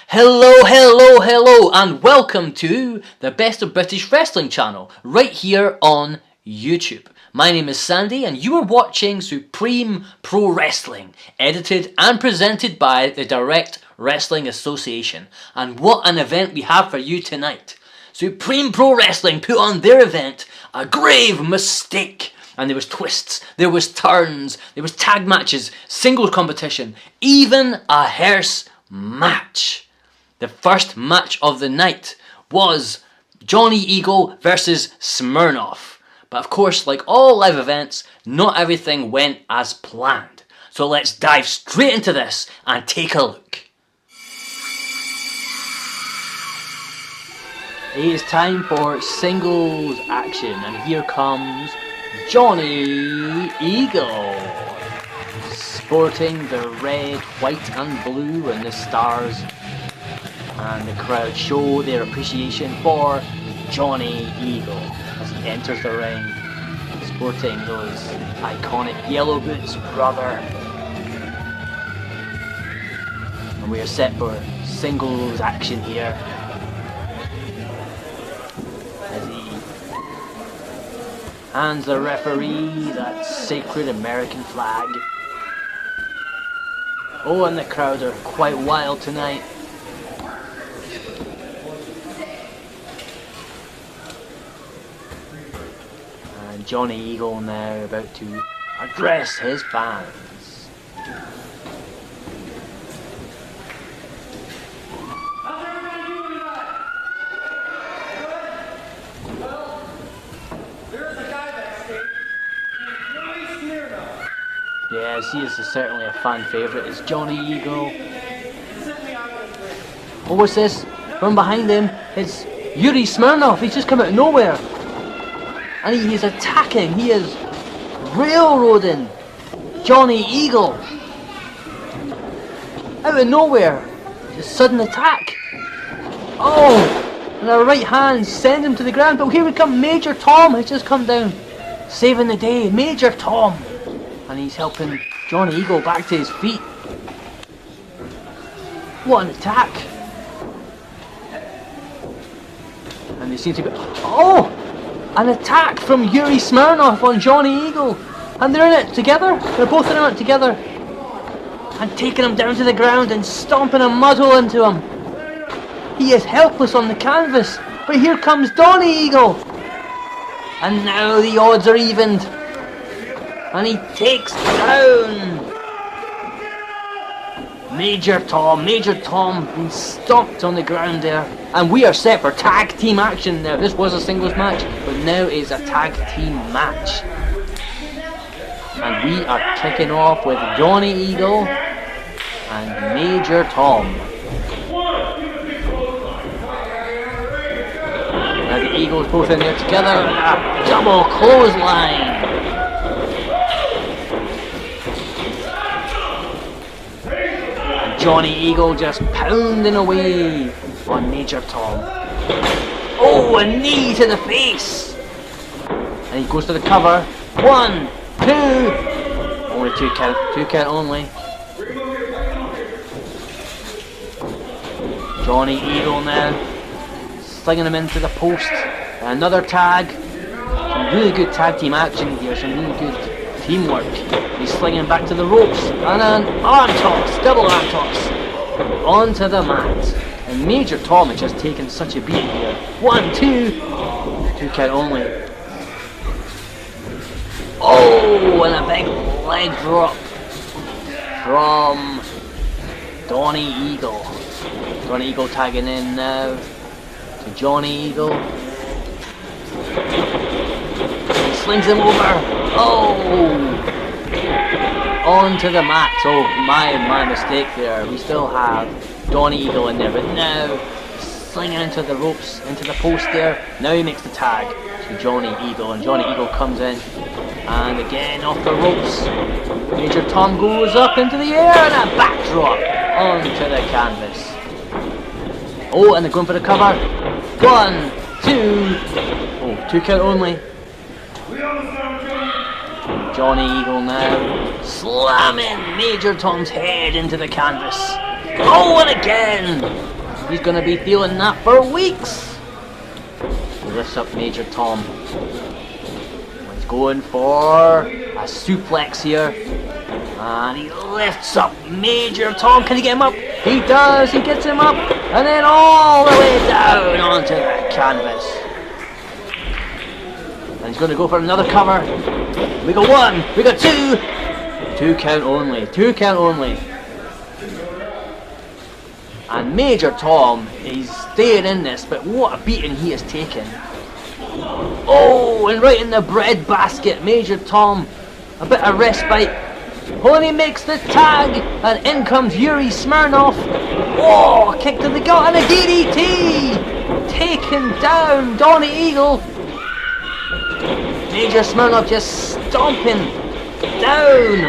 Hello, and welcome to the Best of British Wrestling channel, right here on YouTube. My name is Sandy, and you are watching Supreme Pro Wrestling, edited and presented by the Direct Wrestling Association. And what an event we have for you tonight. Supreme Pro Wrestling put on their event a grave mistake. And there was twists, there was turns, there was tag matches, singles competition, even a hearse match. The first match of the night was Johnny Eagle versus Smirnoff. But of course, like all live events, not everything went as planned. So let's dive straight into this and take a look. It is time for singles action, and here comes Johnny Eagle, sporting the red, white and blue and the stars, and the crowd show their appreciation for Johnny Eagle as he enters the ring, sporting those iconic yellow boots, brother. And we are set for singles action here. Hands the referee that sacred American flag. Oh, and the crowd are quite wild tonight. And Johnny Eagle now about to address his fans. Yes, he is certainly a fan favourite. It's Johnny Eagle. Oh, what's this? From behind him, it's Yuri Smirnoff. He's just come out of nowhere. And he is attacking. He is railroading Johnny Eagle. Out of nowhere. Just sudden attack. Oh! And a right hand send him to the ground. But here we come. Major Tom has just come down. Saving the day. Major Tom. And he's helping Johnny Eagle back to his feet. What an attack. And they seem to be... Oh! An attack from Yuri Smirnoff on Johnny Eagle. And they're in it together. They're both in it together. And taking him down to the ground and stomping a mud hole into him. He is helpless on the canvas. But here comes Johnny Eagle. And now the odds are evened. And he takes down Major Tom. Major Tom being stomped on the ground there. And we are set for tag team action now. This was a singles match, but now is a tag team match. And we are kicking off with Johnny Eagle and Major Tom. Now the Eagles both in there together. A double clothesline. Johnny Eagle just pounding away on Major Tom. Oh, a knee to the face! And he goes to the cover. 1, 2. Only two count only. Johnny Eagle now slinging him into the post. Another tag. Some really good tag team action here. Some really good teamwork. He's slinging back to the ropes, and an arm toss, double arm toss, onto the mat. And Major Tom has just taken such a beating here. 1, 2, 2 count only. Oh, and a big leg drop from Johnny Eagle. Johnny Eagle tagging in now to Johnny Eagle. He slings him over. Oh! Onto the mat. Oh, my mistake there. We still have Johnny Eagle in there, but now slinging into the ropes, into the post there. Now he makes the tag to Johnny Eagle, and Johnny Eagle comes in, and again off the ropes. Major Tom goes up into the air, and a backdrop onto the canvas. Oh, and they're going for the cover. 1, 2. Oh, 2 count only. Johnny Eagle now slamming Major Tom's head into the canvas. Oh, and again He's going to be feeling that for weeks. He lifts up Major Tom. He's going for a suplex here. And he lifts up Major Tom. Can he get him up? He does. He gets him up. And then all the way down onto the canvas. And he's going to go for another cover. We got one. We got two. 2 count only. 2 count only. And Major Tom is staying in this, but what a beating he has taken. Oh, and right in the bread basket, Major Tom, a bit of respite. Only makes the tag, and in comes Yuri Smirnoff. Oh, a kick to the gut and a DDT! Taken down Donny Eagle. Major Smirnoff just stomping down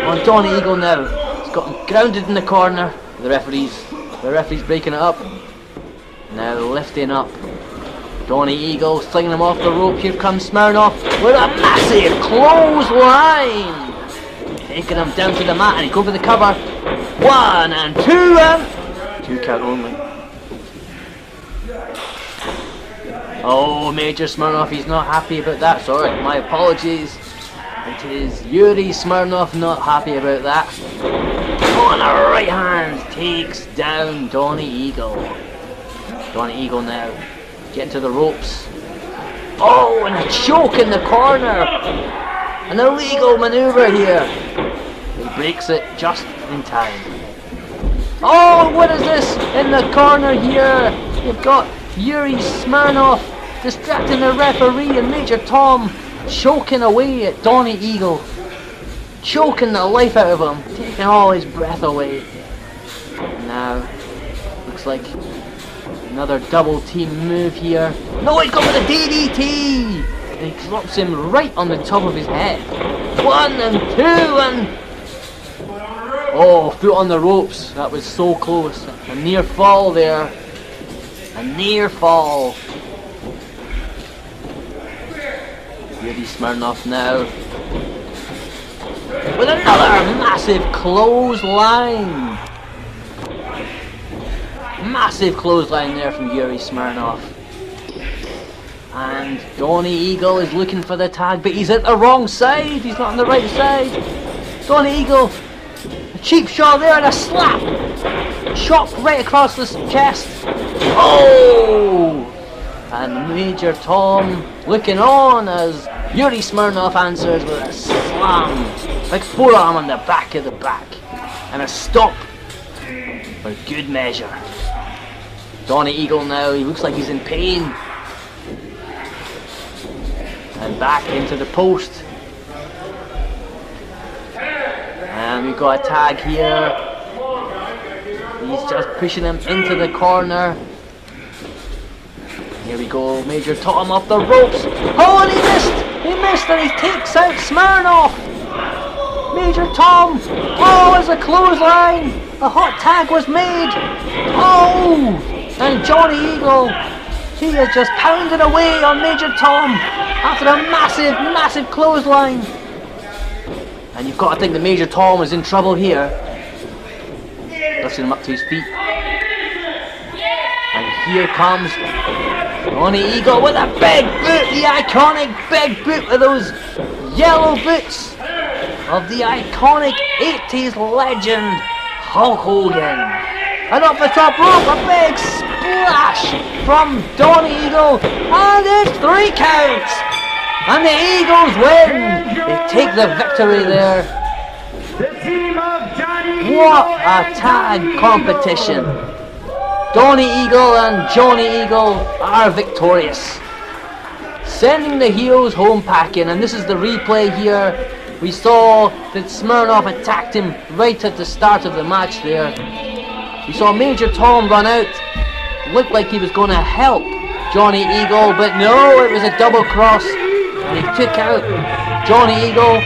on Donny Eagle now. He's got him grounded in the corner. The referee's breaking it up. Now lifting up Donny Eagle, slinging him off the rope. Here comes Smirnoff with a massive clothesline. Taking him down to the mat, and he's going for the cover. 1 and 2 and 2 count only. Oh, Major Smirnoff, he's not happy about that. Sorry, my apologies. It is Yuri Smirnoff not happy about that. On the right hand, takes down Donny Eagle. Donny Eagle now getting to the ropes. Oh, and a choke in the corner. An illegal maneuver here. He breaks it just in time. Oh, what is this in the corner here? You've got Yuri Smirnoff distracting the referee, and Major Tom choking away at Donny Eagle. Choking the life out of him, taking all his breath away. Now, looks like another double team move here. No, he's gone with a DDT! And he drops him right on the top of his head. 1 and 2 and... Oh, foot on the ropes. That was so close. A near fall there. A near fall. Yuri Smirnoff now. With another massive clothesline. Massive clothesline there from Yuri Smirnoff. And Donny Eagle is looking for the tag, but he's at the wrong side. He's not on the right side. Donny Eagle, a cheap shot there and a slap. Chop right across the chest. Oh! And Major Tom looking on as Yuri Smirnoff answers with a slam. Like forearm on the back of the back. And a stop for good measure. Donny Eagle now, he looks like he's in pain. And back into the post. And we've got a tag here. He's just pushing him into the corner. Here we go, Major Tom off the ropes. Oh, and he missed! He missed, and he takes out Smirnoff. Major Tom. Oh, there's a clothesline. A hot tag was made. Oh, and Donny Eagle. He is just pounding away on Major Tom after a massive clothesline. And you've got to think that Major Tom is in trouble here. Lifting him up to his feet. And here comes Donny Eagle with a big boot, the iconic big boot with those yellow boots of the iconic 80s legend Hulk Hogan. And off the top rope, a big splash from Donny Eagle, and it's 3 counts. And the Eagles win. They take the victory there. What a tag competition. Donny Eagle and Johnny Eagle are victorious, sending the heels home packing. And this is the replay here. We saw that Smirnoff attacked him right at the start of the match there. We saw Major Tom run out. Looked like he was going to help Johnny Eagle, but no, it was a double cross. And he took out Johnny Eagle.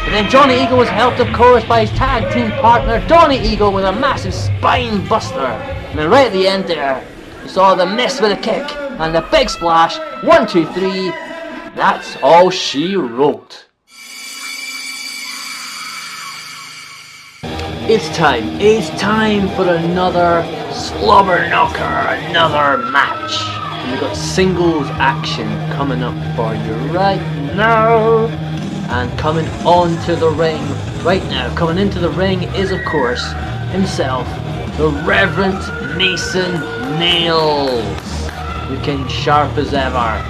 And then Johnny Eagle was helped, of course, by his tag team partner, Donny Eagle, with a massive spine buster. And then right at the end there, you saw the miss with a kick and the big splash. 1, 2, 3. That's all she wrote. It's time for another slobber knocker, another match. And we've got singles action coming up for you right now. And coming onto the ring right now, coming into the ring is of course himself, the Reverend Mason Nails, looking sharp as ever.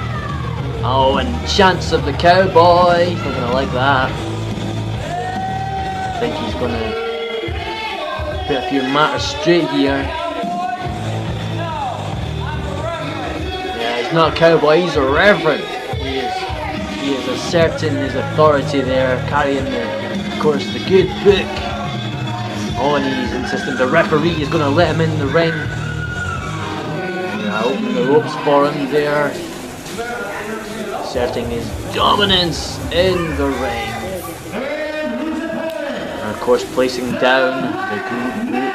Oh, and Chance of the Cowboy, he's not gonna like that. I think he's gonna put a few matters straight here. Yeah, he's not a cowboy, he's a reverend. He is asserting his authority there, carrying of course the good book. Oh, and he's insisting the referee is going to let him in the ring. Yeah, opening the ropes for him there, asserting his dominance in the ring. And of course placing down the good book.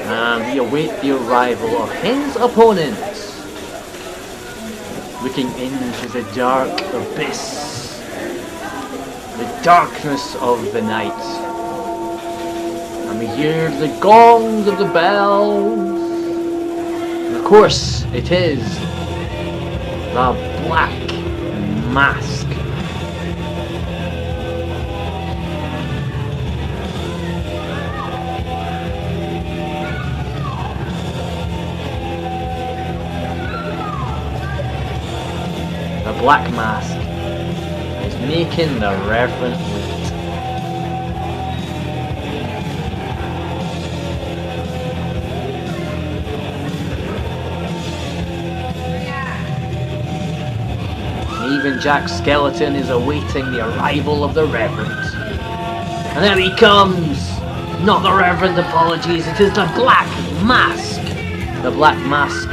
And we await the arrival of his opponent, looking into the dark abyss, the darkness of the night. And we hear the gongs of the bells. And of course, it is the Black Mask. The Black Mask is making the Reverend wait. Even Jack Skeleton is awaiting the arrival of the Reverend. And there he comes! Not the Reverend, apologies, it is the Black Mask! The Black Mask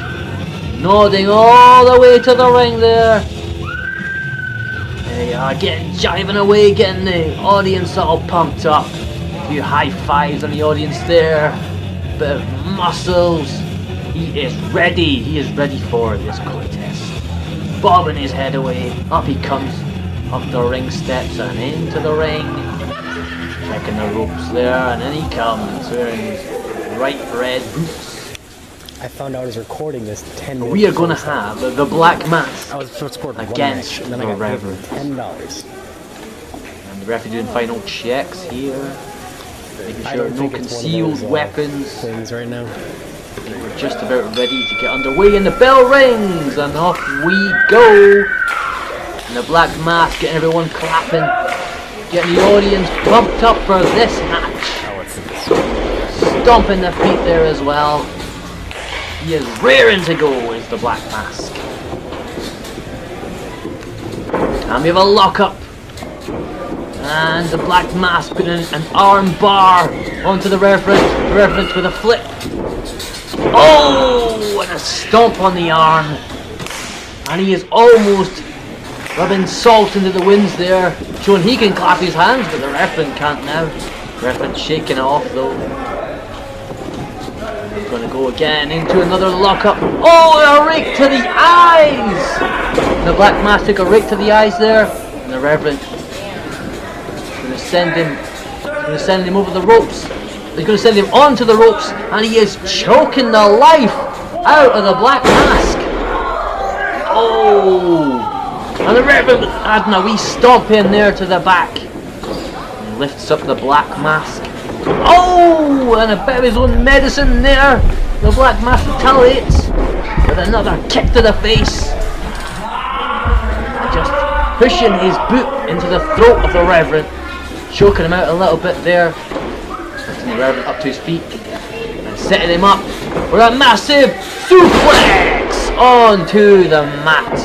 nodding all the way to the ring there. They are getting jiving away, getting the audience all pumped up. A few high fives on the audience there. Bit of muscles. He is ready for this contest. Bobbing his head away. Up he comes, up the ring steps and into the ring. Checking the ropes there, and then he comes wearing his bright red boots. I found out I was recording this 10 minutes. We are going to have the Black Mask I was supposed to record against match, and then the I got Reverend. $10. And the referee doing final checks here, making I sure don't no think it's one of concealed those, weapons. Things right now. We're just about ready to get underway, and the bell rings, and off we go. And the Black Mask getting everyone clapping, getting the audience pumped up for this match. Oh, what's this? Stomping their feet there as well. He is rearing to go, is the Black Mask. And we have a lockup. And the Black Mask putting an arm bar onto the Reverend. The Reverend with a flip. Oh, and a stomp on the arm. And he is almost rubbing salt into the winds there, showing he can clap his hands, but the Reverend can't now. The Reverend shaking it off though. Going to go again into another lockup. Oh, a rake to the eyes! The Black Mask took a rake to the eyes there, and the Reverend is going to send him over the ropes. He's going to send him onto the ropes, and he is choking the life out of the Black Mask. Oh! And the Reverend adding a wee stomp in there to the back. And lifts up the Black Mask. Oh, and a bit of his own medicine there. The Black Mask retaliates with another kick to the face. Just pushing his boot into the throat of the Reverend, choking him out a little bit there. Lifting the Reverend up to his feet and setting him up for a massive suplex onto the mat.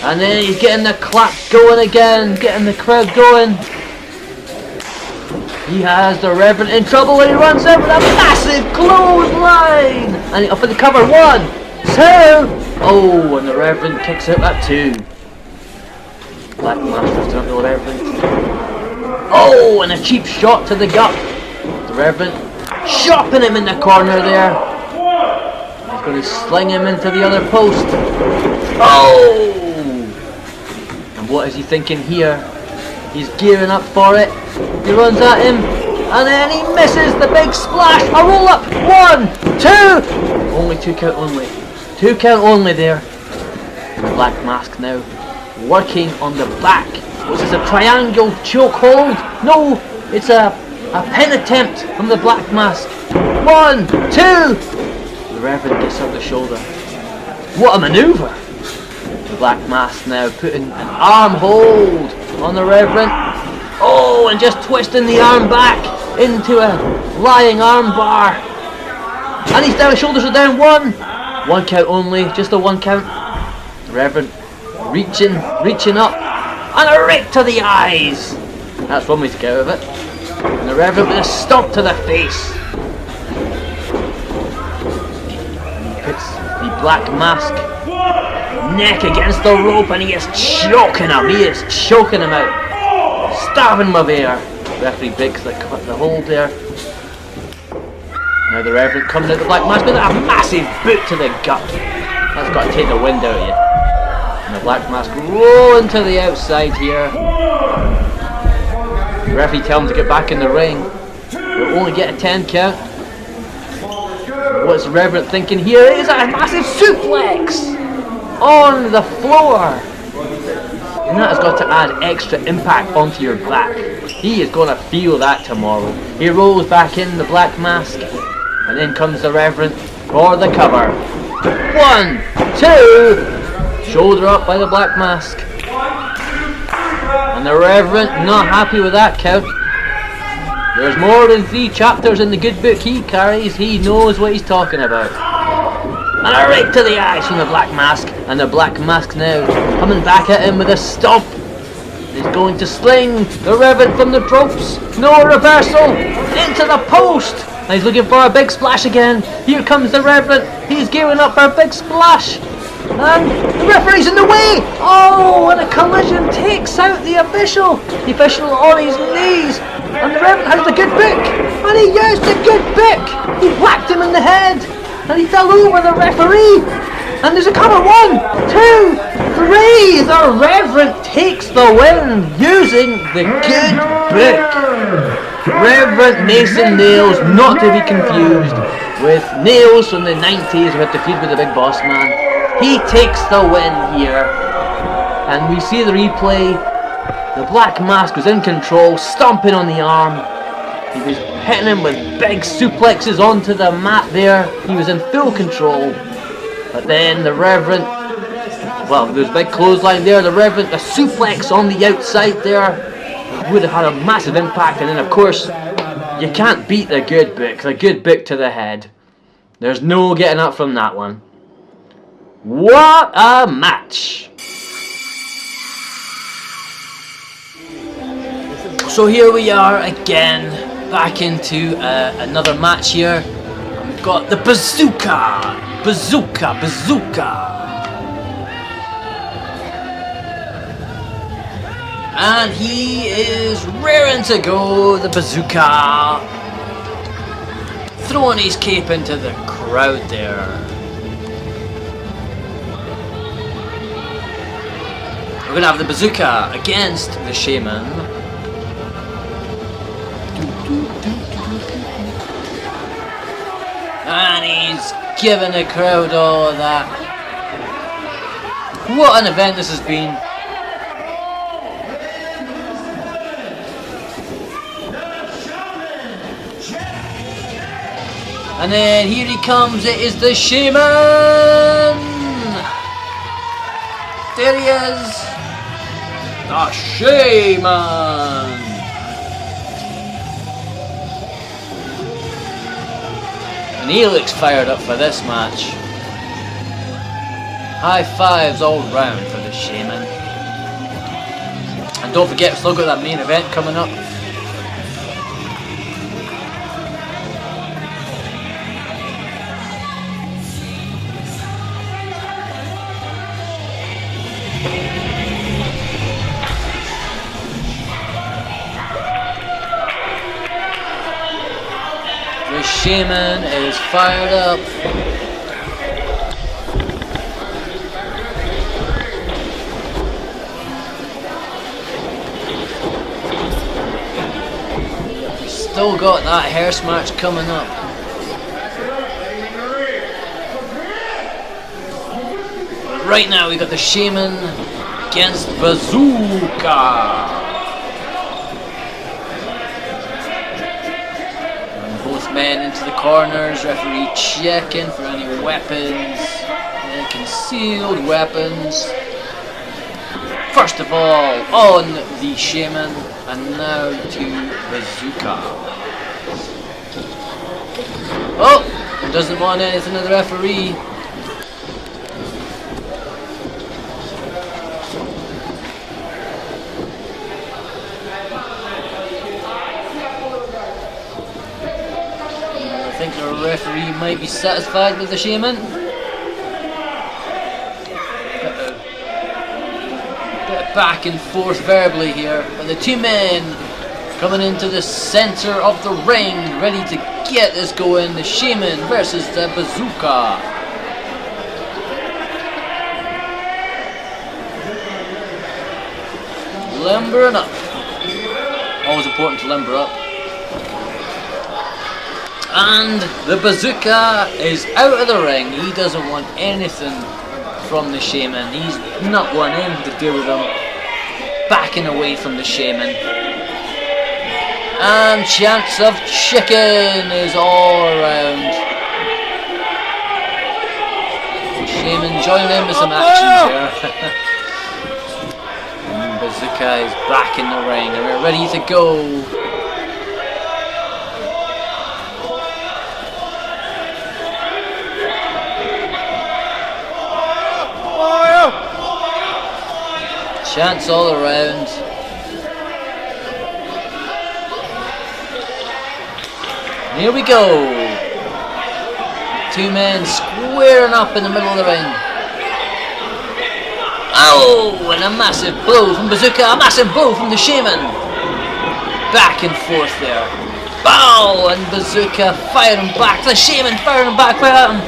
And then he's getting the clap going again, getting the crowd going. He has the Reverend in trouble when he runs out with a massive clothesline! And up for the cover, 1, 2! Oh, and the Reverend kicks out at 2. Black Mask lifting up the Reverend. Oh, and a cheap shot to the gut. The Reverend chopping him in the corner there. He's going to sling him into the other post. Oh! And what is he thinking here? He's gearing up for it. He runs at him, and then he misses the big splash. A roll up. 1, 2. Only 2 count only. 2 count only there. And the Black Mask now working on the back. Was this a triangle chokehold? No, it's a pin attempt from the Black Mask. 1, 2. The Reverend gets up the shoulder. What a manoeuvre! The Black Mask now putting an arm hold on the Reverend. Oh, and just twisting the arm back into a lying arm bar. And he's down, shoulders are down. 1 count only, just a 1 count. The Reverend reaching up, and a rake to the eyes. That's one way to get out of it. And the Reverend with a stomp to the face. And he puts the Black Mask neck against the rope, and he is choking him. He is choking him out, starving him of air. Referee breaks the hold there. Now the Reverend coming out the Black Mask with a massive boot to the gut. That's got to take the wind out of you. And the Black Mask rolling to the outside here. The referee tells him to get back in the ring. He'll only get a 10 count. What's the Reverend thinking here? It is a massive suplex on the floor. And that has got to add extra impact onto your back. He is going to feel that tomorrow. He rolls back in the Black Mask. And then comes the Reverend for the cover. 1, 2. Shoulder up by the Black Mask. And the Reverend not happy with that count. There's more than 3 chapters in the good book he carries. He knows what he's talking about. And a rake to the eyes from the Black Mask. And the Black Mask now coming back at him with a stomp. He's going to sling the Reverend from the ropes. No reversal. Into the post. And he's looking for a big splash again. Here comes the Reverend. He's gearing up for a big splash. And the referee's in the way. Oh, and a collision takes out the official. The official on his knees. And the Reverend has the good book. And he used the good book. He whacked him in the head. And he fell over the referee. And there's a cover. 1, 2, 3. The Reverend takes the win using the good book. Reverend Mason Nails, not to be confused with Nails from the 90s who had to feud with the Big Boss Man. He takes the win here. And we see the replay. The Black Mask was in control, stomping on the arm. He was hitting him with big suplexes onto the mat there. He was in full control. But then the Reverend, well, there's a big clothesline there. The Reverend, a suplex on the outside there would have had a massive impact. And then of course, you can't beat the good book. The good book to the head. There's no getting up from that one. What a match! So here we are again, back into another match here. We've got the Bazooka! And he is raring to go, the Bazooka. Throwing his cape into the crowd there. We're going to have the Bazooka against the Shaman. And he's giving the crowd all of that. What an event this has been. And then here he comes, it is the Shaman! There he is! The Shaman! And he looks fired up for this match. High fives all round for the Shaman. And don't forget, we've still got that main event coming up. The Shaman is fired up. still got that hair match coming up. Right now we got the Shaman against Bazooka. And both men into the corners, referee checking for any weapons, any concealed weapons. First of all, on the Shaman, and now to Bazooka. Oh, doesn't want anything of the referee. I think the referee might be satisfied with the Shaman. Bit of back and forth verbally here, but the two men coming into the center of the ring, ready to get this going. The Shaman versus the Bazooka. Limbering up. Always important to limber up. And the Bazooka is out of the ring. He doesn't want anything from the Shaman. He's not wanting anything to do with him. Backing away from the Shaman. And chance of chicken is all around. Shaman joining in with some action here. And Bazooka is back in the ring and we're ready to go. Chants all around. Here we go. Two men squaring up in the middle of the ring. Oh, and a massive blow from Bazooka, a massive blow from the Shaman. Back and forth there. Bow, and Bazooka firing back. The Shaman firing back at him.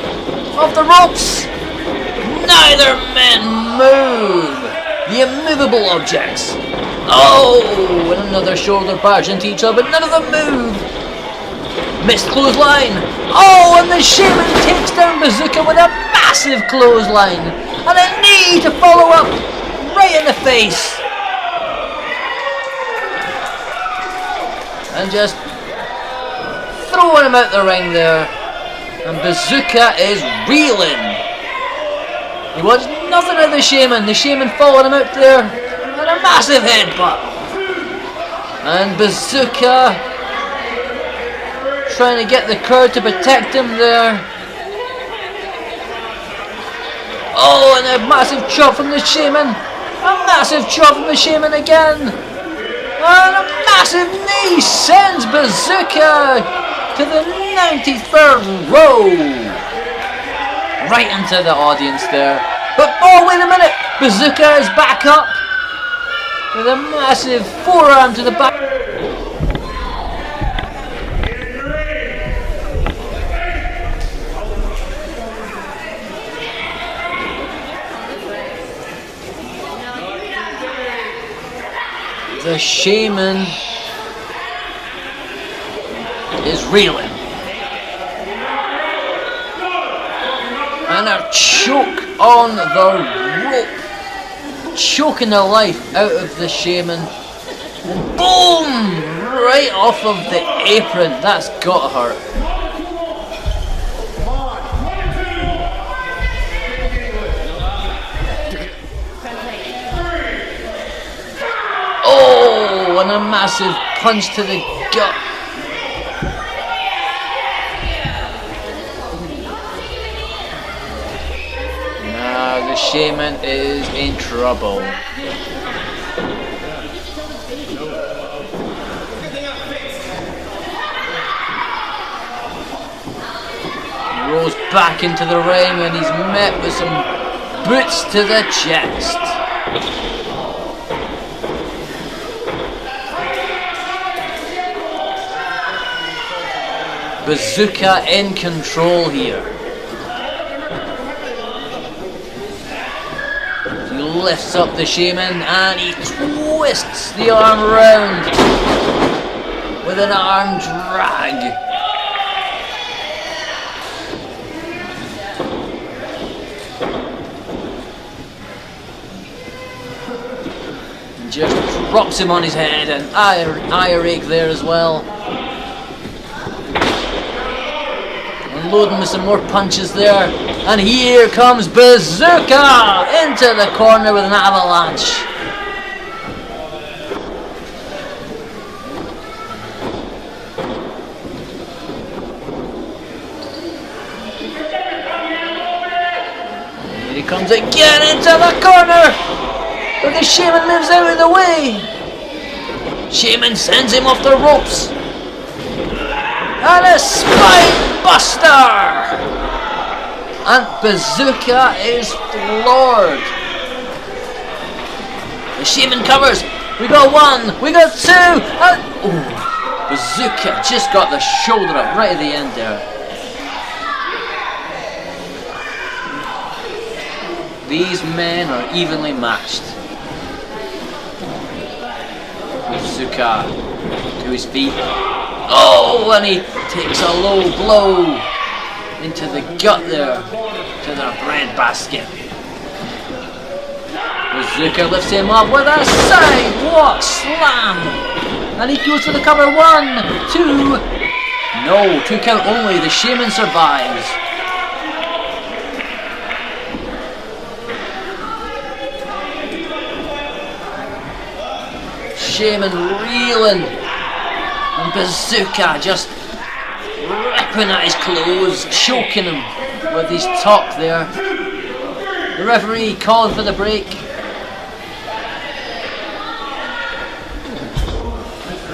Off the ropes. Neither men move. The immovable objects. Oh, and another shoulder barge into each other, but none of them move. Missed clothesline. Oh, and the Shaman takes down Bazooka with a massive clothesline. And a knee to follow up right in the face. And just throwing him out the ring there. And Bazooka is reeling. He wants nothing of the Shaman. The Shaman following him out there with a massive headbutt. And Bazooka trying to get the crowd to protect him there. Oh, and a massive chop from the Shaman. A massive chop from the Shaman again. And a massive knee sends Bazooka to the 93rd row. Right into the audience there. But oh, wait a minute. Bazooka is back up with a massive forearm to the back. The Shaman is reeling. And a choke on the rope. Choking the life out of the Shaman. And boom! Right off of the apron. That's gotta hurt. Oh, and a massive punch to the gut. Now the Shaman is in trouble. He rolls back into the ring and he's met with some boots to the chest. Bazooka in control here. He lifts up the Shaman and he twists the arm around with an arm drag. Just drops him on his head, and eye rake there as well. Unloading with some more punches there. And here comes Bazooka into the corner with an avalanche. Here he comes again into the corner. But the Shaman moves out of the way. Shaman sends him off the ropes. And a spine buster. And Bazooka is floored. The Shaman covers. We got one. We got two. And Bazooka just got the shoulder up right at the end there. These men are evenly matched. Bazooka to his feet. Oh, and he takes a low blow into the gut there, to the bread basket. Bazooka lifts him up with a sidewalk slam. And he goes for the cover. 1, 2. No, 2 count only. The Shaman survives. Shaman reeling, and Bazooka just ripping at his clothes, choking him with his talk there. The referee called for the break.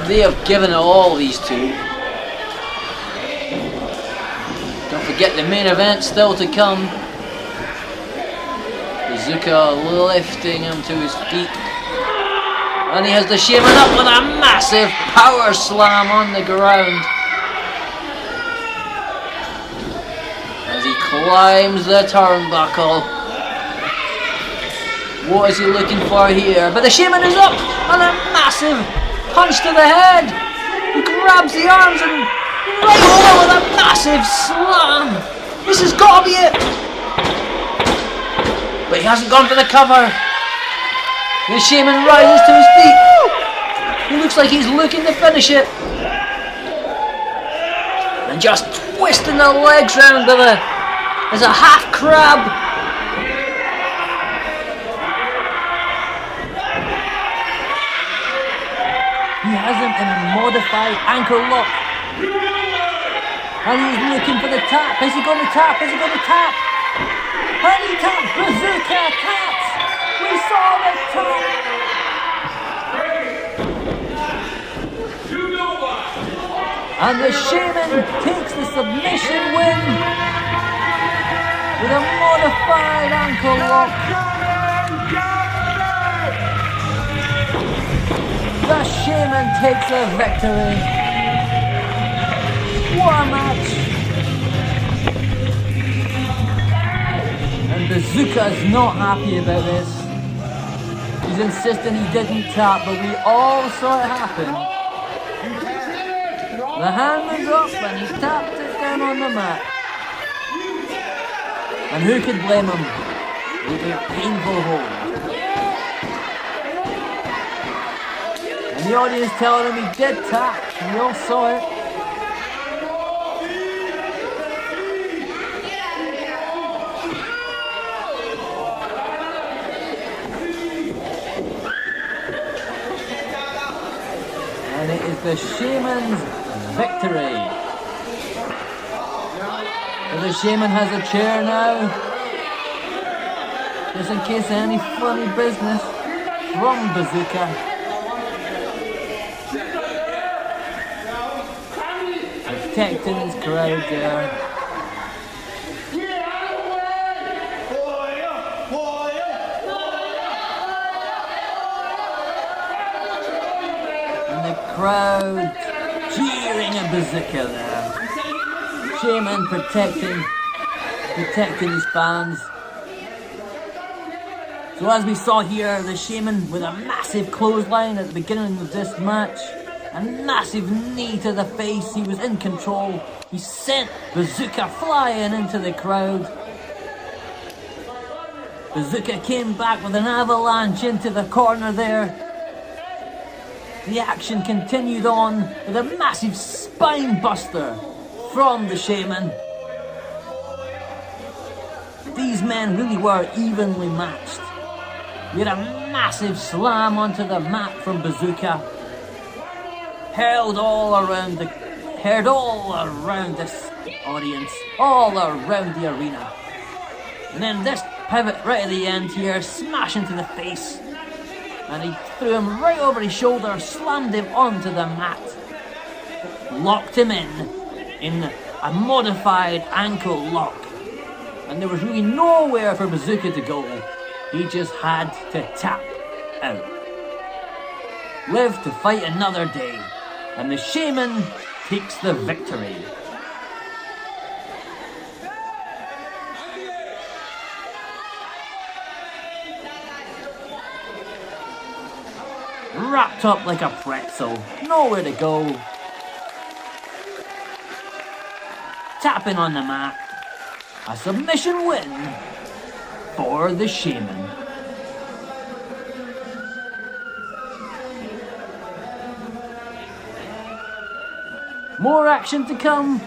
They have given it all, these two. Don't forget the main event still to come. Bazooka lifting him to his feet. And he has the Shaman up with a massive power slam on the ground. As he climbs the turnbuckle. What is he looking for here? But the Shaman is up and a massive punch to the head. He grabs the arms and right over with a massive slam. This has got to be it. But he hasn't gone for the cover. The Shaman rises to his feet. He looks like he's looking to finish it. And just twisting the legs round with as a half crab. He has him in a modified ankle lock. And he's looking for the tap. Is he going to tap? Is he going to tap? And he taps. Bazooka taps. We saw the tap. And the Shaman takes the submission win with a modified ankle lock. The Shaman takes the victory. What a match! And Bazooka's not happy about this. He's insisting he didn't tap, but we all saw it happen. The hand was up and he tapped it down on the mat. And who could blame him? It was a painful hold. And the audience telling him he did tap, and we all saw it. And it is the Shaman's victory. So the Shaman has a chair now, just in case of any funny business from Bazooka. Protecting his crowd there. And the crowd cheering at Bazooka there. Shaman protecting his fans. So as we saw here, the Shaman with a massive clothesline at the beginning of this match, A massive knee to the face. He was in control. He sent Bazooka flying into the crowd. Bazooka came back with an avalanche into the corner there. The action continued on with a massive spine buster from the Shaman. These men really were evenly matched. We had a massive slam onto the mat from Bazooka. Heard all around this audience, all around the arena. And then this pivot right at the end here, smash into the face. And he threw him right over his shoulder, slammed him onto the mat. Locked him in a modified ankle lock. And there was really nowhere for Bazooka to go. He just had to tap out. Live to fight another day. And the Shaman takes the victory. Wrapped up like a pretzel, nowhere to go. Tapping on the mat. A submission win for the Shaman. More action to come.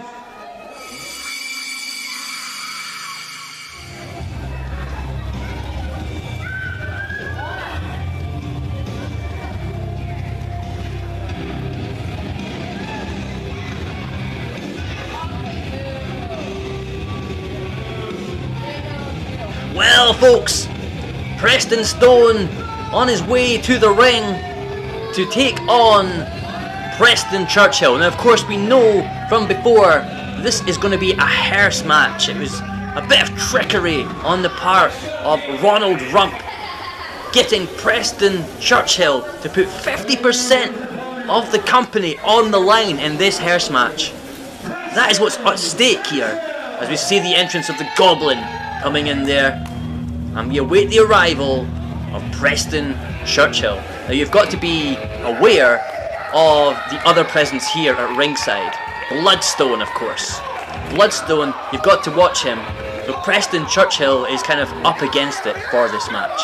Well, folks, Preston Stone on his way to the ring to take on Preston Churchill. Now, of course, we know from before this is going to be a hearse match. It was a bit of trickery on the part of Ronald Rump, getting Preston Churchill to put 50% of the company on the line in this hearse match. That is what's at stake here, as we see the entrance of the Goblin coming in there, and we await the arrival of Preston Churchill. Now, you've got to be aware of the other presence here at ringside. Bloodstone, of course. Bloodstone, you've got to watch him, but Preston Churchill is kind of up against it for this match.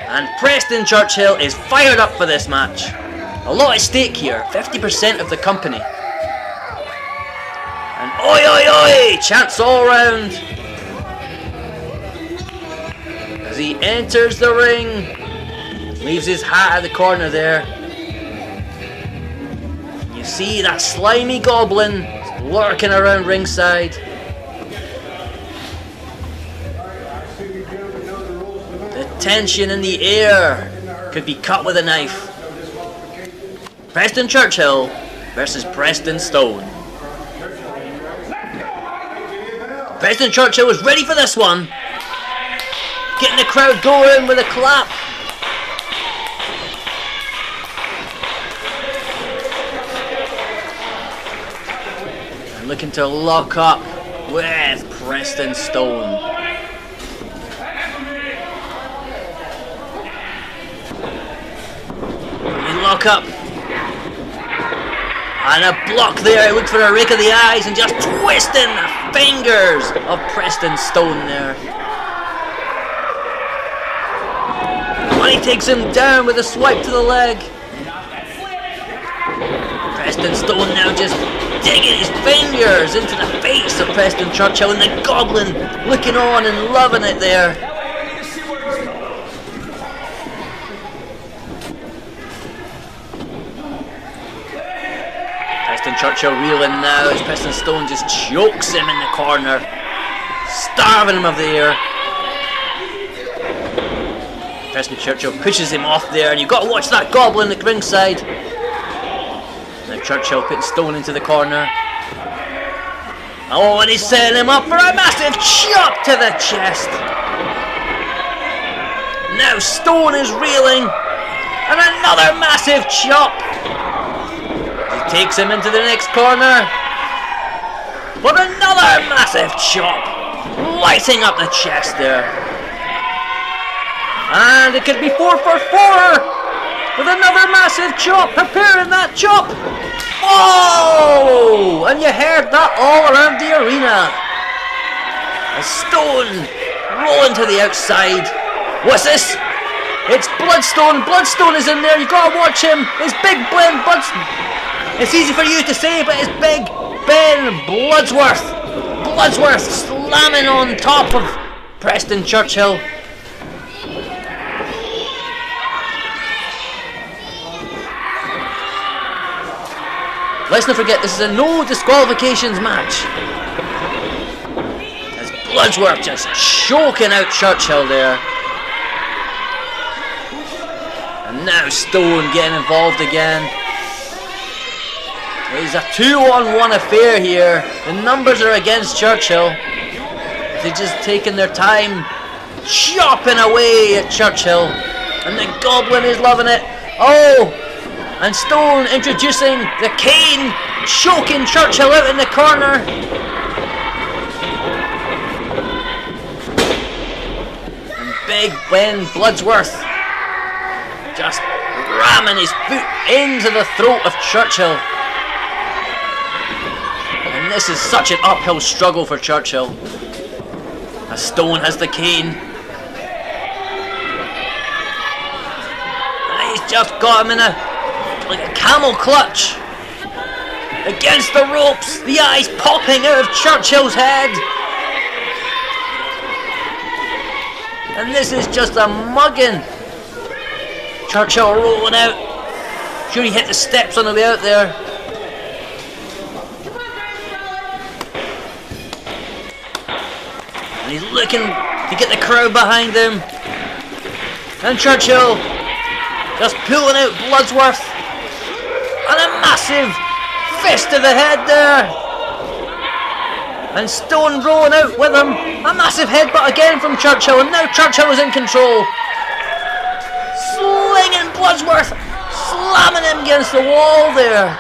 And Preston Churchill is fired up for this match. A lot at stake here, 50% of the company. And oi oi oi! Chants all round as he enters the ring. Leaves his hat at the corner there. You see that slimy Goblin lurking around ringside. The tension in the air could be cut with a knife. Preston Churchill versus Preston Stone. Preston Churchill was ready for this one. Getting the crowd going with a clap. And looking to lock up with Preston Stone. They lock up. And a block there. He looked for a rake of the eyes and just twisting the fingers of Preston Stone there. And he takes him down with a swipe to the leg. Preston Stone now just digging his fingers into the face of Preston Churchill, and the Goblin looking on and loving it there. Preston Churchill reeling now as Preston Stone just chokes him in the corner, starving him of the air. Preston Churchill pushes him off there, and you've got to watch that Goblin at ringside. Now Churchill putting Stone into the corner. Oh, and he's setting him up for a massive chop to the chest. Now Stone is reeling, and another massive chop. He takes him into the next corner for another massive chop, lighting up the chest there. And it could be 4 for 4. with another massive chop, preparing that chop. Oh! And you heard that all around the arena. A Stone rolling to the outside. What's this? It's Bloodstone. Bloodstone is in there. You gotta watch him. It's Big Ben Bloodstone. It's easy for you to say, but it's Big Ben Bloodsworth. Bloodsworth slamming on top of Preston Churchill. Let's not forget, this is a no disqualifications match. As Bloodsworth just choking out Churchill there. And now Stone getting involved again. It's a 2-on-1 affair here. The numbers are against Churchill. They're just taking their time, chopping away at Churchill. And the Goblin is loving it. Oh! And Stone introducing the cane, choking Churchill out in the corner. And Big Ben Bloodsworth just ramming his foot into the throat of Churchill. And this is such an uphill struggle for Churchill. As Stone has the cane. And he's just got him in like a camel clutch. Against the ropes, the eyes popping out of Churchill's head. And this is just a mugging. Churchill rolling out. Sure he hit the steps on the way out there. And he's looking to get the crowd behind him. And Churchill just pulling out Bloodsworth. And a massive fist to the head there. And Stone rolling out with him. A massive headbutt again from Churchill. And now Churchill is in control. Slinging Bloodsworth. Slamming him against the wall there.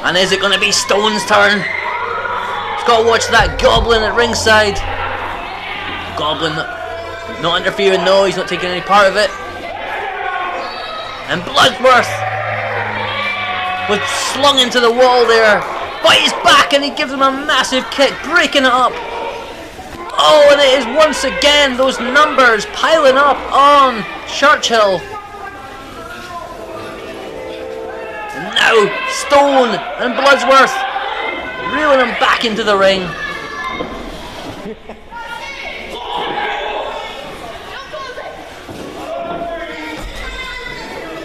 And is it going to be Stone's turn? He's got to watch that Goblin at ringside. Goblin not interfering, no, he's not taking any part of it. And Bloodsworth was slung into the wall there. But he's back and he gives him a massive kick, breaking it up. Oh, and it is once again those numbers piling up on Churchill. And now Stone and Bloodsworth reeling him back into the ring.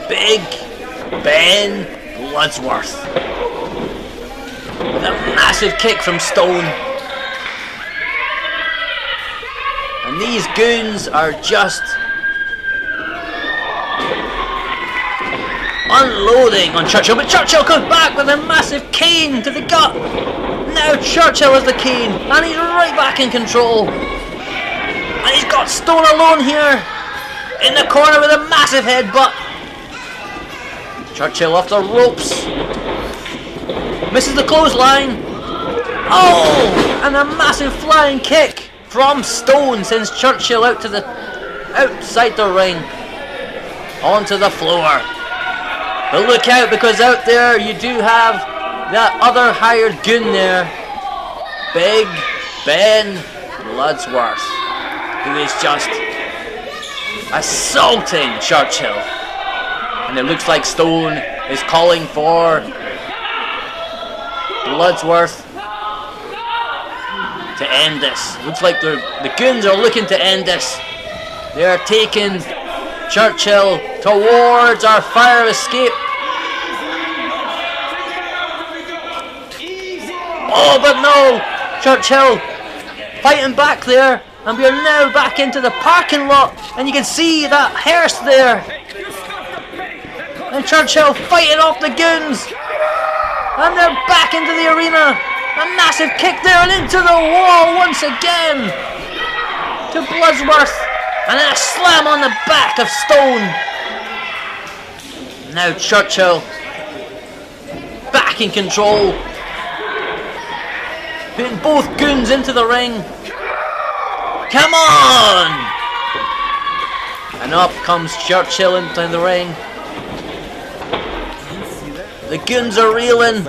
Big Ben Bloodsworth with a massive kick from Stone. And these goons are just unloading on Churchill, but Churchill comes back with a massive cane to the gut. Now Churchill has the cane, and he's right back in control. And he's got Stone alone here in the corner with a massive headbutt. Churchill off the ropes. Misses the clothesline. Oh! And a massive flying kick from Stone sends Churchill out to the outside the ring. Onto the floor. But look out, because out there you do have that other hired goon there. Big Ben Bloodsworth, who is just assaulting Churchill. And it looks like Stone is calling for Bloodsworth to end this. Looks like the goons are looking to end this. They are taking Churchill towards our fire escape. Oh, but no! Churchill fighting back there, and we are now back into the parking lot, and you can see that hearse there. And Churchill fighting off the goons, and they're back into the arena. A massive kick there and into the wall once again to Bloodsworth, and then a slam on the back of Stone. Now Churchill back in control, putting both goons into the ring. Come on! And up comes Churchill into the ring. The goons are reeling.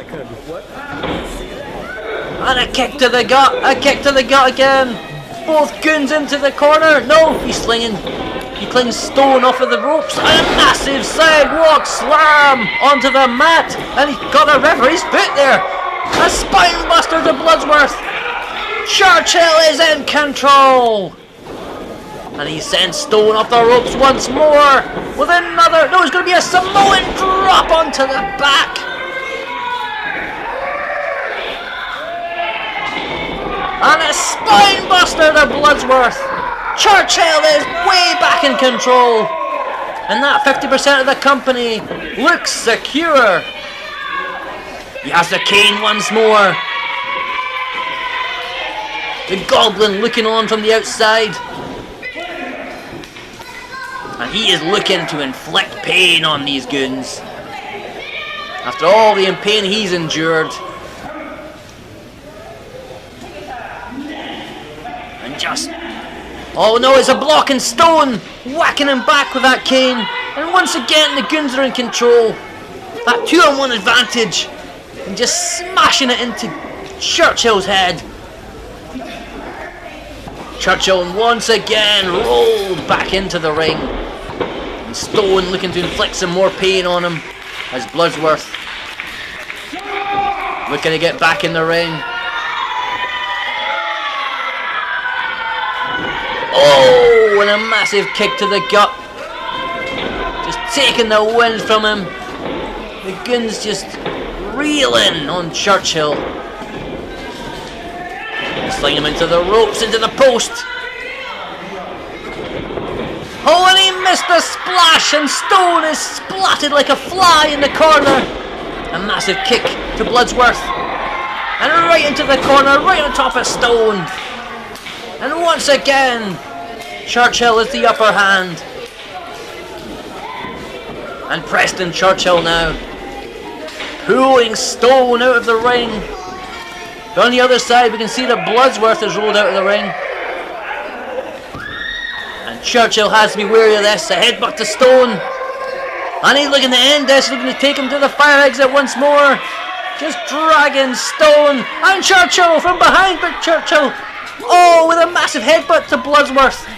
And a kick to the gut. A kick to the gut again. Both goons into the corner. No, he's slinging. He clings Stone off of the ropes. And a massive sidewalk slam onto the mat. And he got the referee's foot there. A spine buster to Bloodsworth. Churchill is in control. And he sends Stone off the ropes once more with another. No, it's going to be a Samoan drop onto the back. And a spine buster to Bloodsworth. Churchill is way back in control. And that 50% of the company looks secure. He has the cane once more. The Goblin looking on from the outside. And he is looking to inflict pain on these goons. After all the pain he's endured. And just... oh no, it's a block and Stone whacking him back with that cane. And once again the goons are in control. That 2-on-1 advantage. And just smashing it into Churchill's head. Churchill once again rolled back into the ring. And Stone looking to inflict some more pain on him as Bloodsworth looking to get back in the ring. Oh, and a massive kick to the gut. Just taking the wind from him. The goons just reeling on Churchill. Sling him into the ropes, into the post. Oh, and he missed the splash, and Stone is splatted like a fly in the corner. A massive kick to Bloodsworth. And right into the corner, right on top of Stone. And once again, Churchill is the upper hand. And Preston Churchill now pulling Stone out of the ring. But on the other side, we can see that Bloodsworth has rolled out of the ring. And Churchill has to be wary of this. A headbutt to Stone. And he's looking to end this, looking to take him to the fire exit once more. Just dragging Stone. And Churchill from behind, but Churchill, oh, with a massive headbutt to Bloodsworth.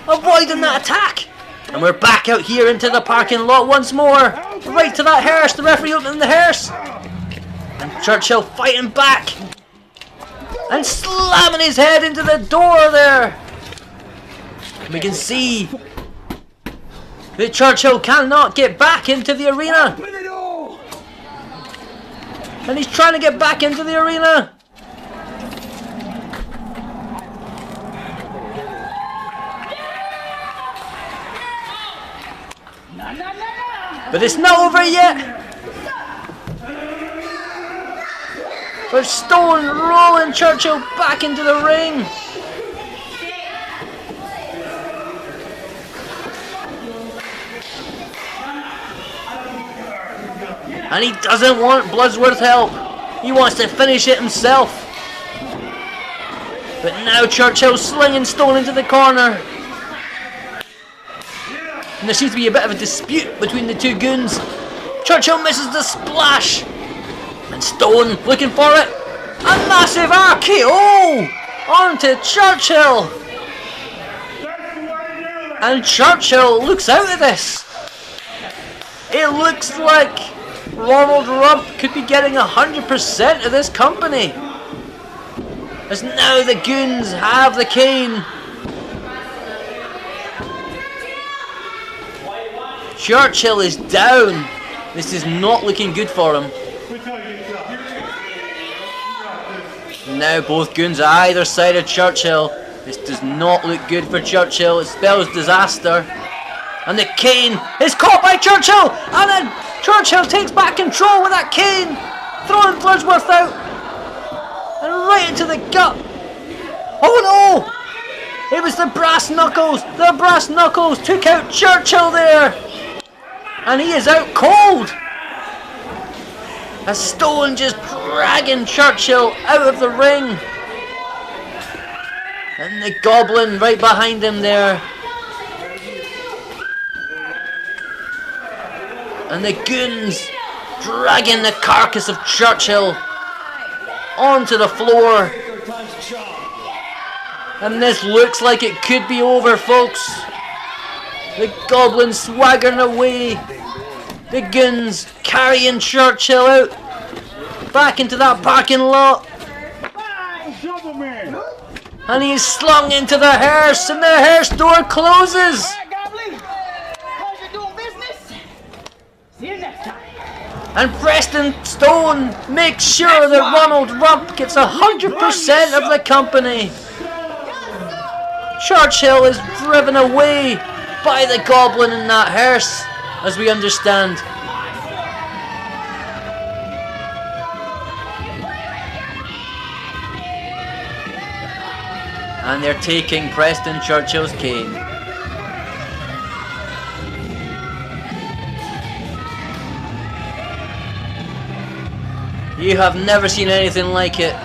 Avoiding that attack. And we're back out here into the parking lot once more. Right to that hearse, the referee opening the hearse. And Churchill fighting back. And slamming his head into the door there. And we can see that Churchill cannot get back into the arena. And he's trying to get back into the arena. But it's not over yet. But Stone rolling Churchill back into the ring. And he doesn't want Bloodsworth's help. He wants to finish it himself. But now Churchill's slinging Stone into the corner. And there seems to be a bit of a dispute between the two goons. Churchill misses the splash. And Stone looking for it. A massive RKO onto Churchill. And Churchill looks out of this. It looks like Ronald Rump could be getting 100% of this company. As now the goons have the cane. Churchill is down. This is not looking good for him. Now both goons are either side of Churchill. This does not look good for Churchill. It spells disaster. And the cane is caught by Churchill. And then Churchill takes back control with that cane. Throwing Bloodsworth out. And right into the gut. Oh no! It was the brass knuckles. The brass knuckles took out Churchill there. And he is out cold. A Stone just dragging Churchill out of the ring. And the Goblin right behind him there. And the goons dragging the carcass of Churchill onto the floor. And this looks like it could be over, folks. The goblins swaggering away. The goons carrying Churchill out back into that parking lot. And he's slung into the hearse, and the hearse door closes. And Preston Stone makes sure that Ronald Rump gets 100% of the company. Churchill is driven away by the goblin in that hearse, as we understand. And they're taking Preston Churchill's cane. You have never seen anything like it.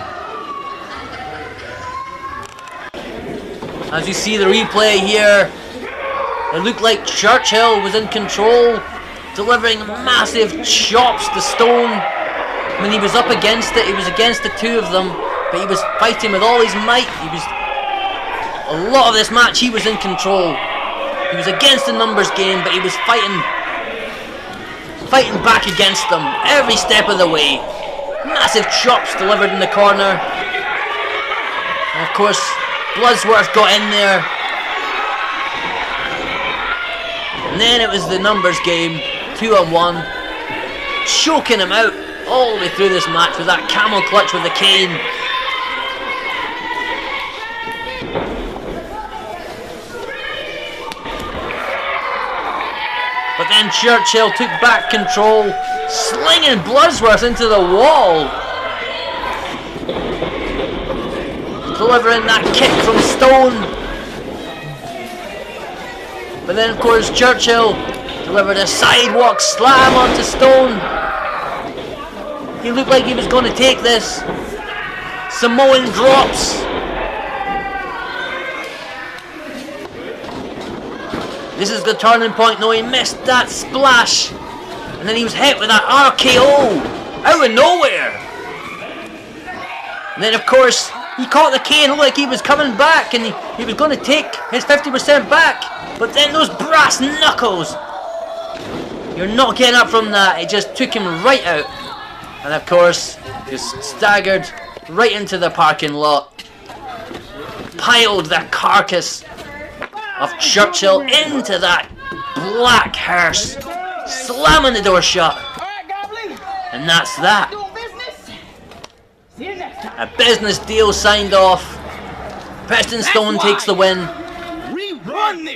As you see the replay here, it looked like Churchill was in control, delivering massive chops to Stone. When he was up against it, he was against the two of them, but he was fighting with all his might. A lot of this match he was in control. He was against the numbers game, but he was fighting back against them every step of the way. Massive chops delivered in the corner. And of course, Bloodsworth got in there. And then it was the numbers game, 2-on-1. Choking him out all the way through this match with that camel clutch with the cane. But then Churchill took back control, slinging Bloodsworth into the wall. Delivering that kick from Stone. But then of course Churchill delivered a sidewalk slam onto Stone. He looked like he was going to take this. Samoan drops. This is the turning point. No, he missed that splash. And then he was hit with that RKO out of nowhere. And then of course he caught the cane, looked like he was coming back, and he was going to take his 50% back. But then those brass knuckles. You're not getting up from that. It just took him right out. And of course, just staggered right into the parking lot. Piled the carcass of Churchill into that black hearse, slamming the door shut. And that's that. A business deal signed off. Preston Stone takes the win.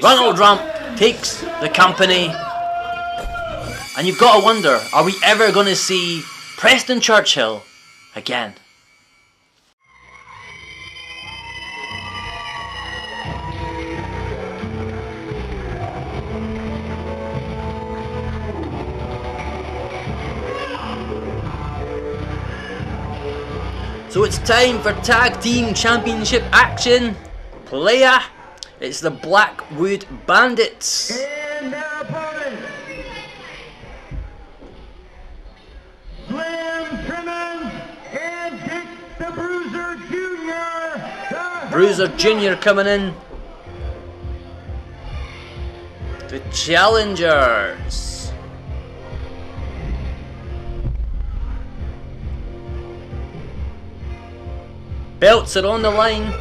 Ronald Rump takes the company. And you've got to wonder, are we ever going to see Preston Churchill again? So it's time for Tag Team Championship action. Player, it's the Blackwood Bandits. And their opponents, Slim Trimmins and Dick the Bruiser Jr. Bruiser Jr. coming in. The challengers. Belts are on the line.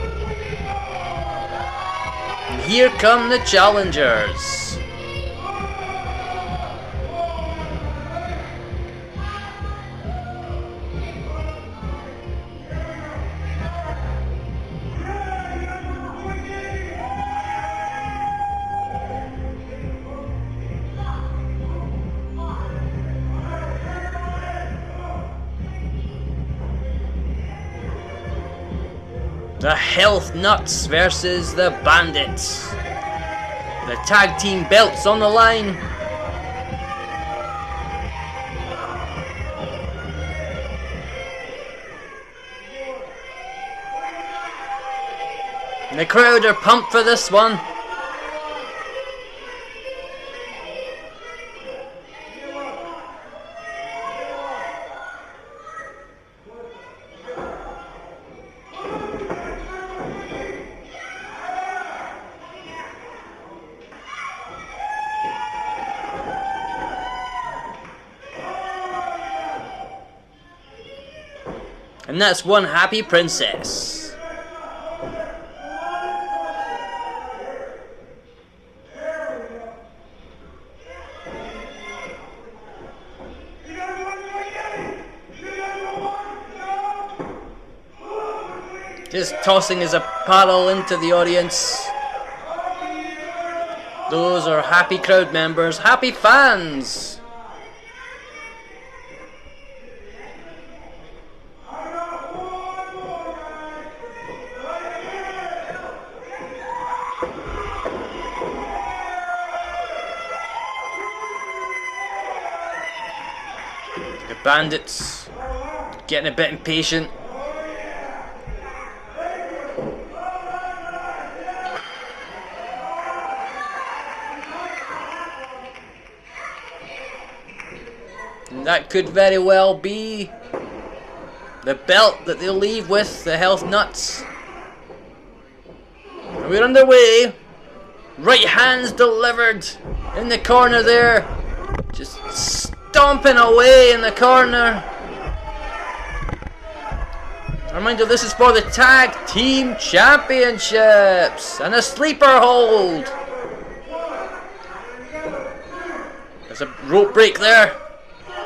And here come the challengers. The Health Nuts versus the Bandits. The tag team belts on the line. And the crowd are pumped for this one. And that's one happy princess. Just tossing his apparel into the audience. Those are happy crowd members, happy fans. The bandits getting a bit impatient. And that could very well be the belt that they'll leave with, the Health Nuts. And we're underway. Right hands delivered in the corner there. Just stomping away in the corner. A reminder, this is for the Tag Team Championships and a sleeper hold. There's a rope break there.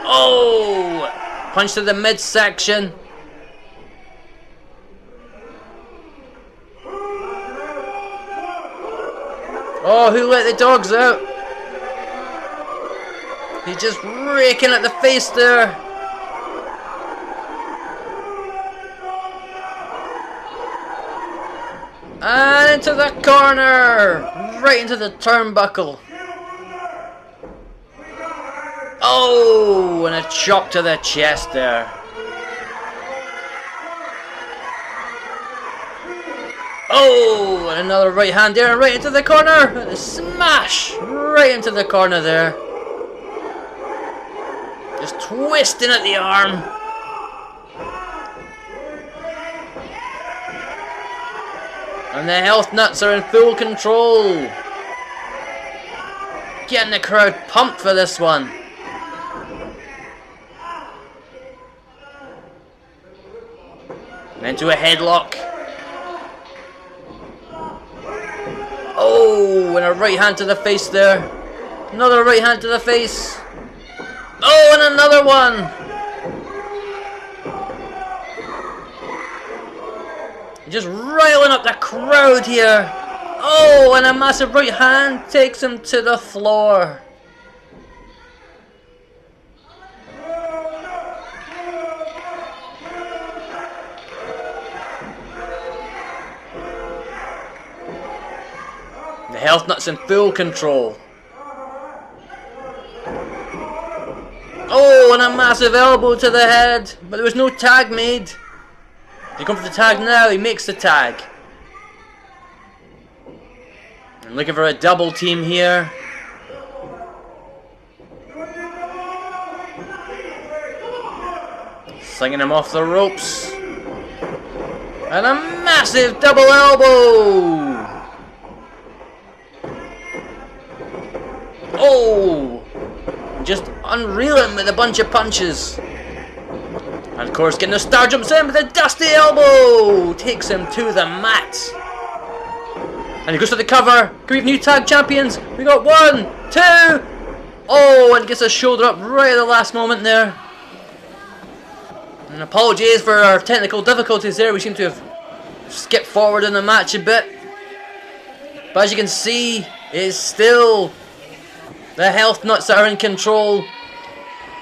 Oh! Punch to the midsection. Oh, who let the dogs out? He's just raking at the face there. And into the corner. Right into the turnbuckle. Oh, and a chop to the chest there. Oh, and another right hand there, right into the corner. And a smash right into the corner there. Just twisting at the arm. And the Health Nuts are in full control. Getting the crowd pumped for this one. And into a headlock. Oh, and a right hand to the face there. Another right hand to the face. Oh, and another one. Just riling up the crowd here. Oh, and a massive right hand takes him to the floor. The Health Nuts in full control. Oh, and a massive elbow to the head. But there was no tag made. They come for the tag now. He makes the tag. And looking for a double team here. Slinging him off the ropes. And a massive double elbow. Oh! Just unreeling with a bunch of punches. And of course, getting the star jumps in with a dusty elbow. Takes him to the mat. And he goes for the cover. Can we have new tag champions? We got 1, 2. Oh, and gets a shoulder up right at the last moment there. And apologies for our technical difficulties there. We seem to have skipped forward in the match a bit. But as you can see, it's still the Health Nuts that are in control.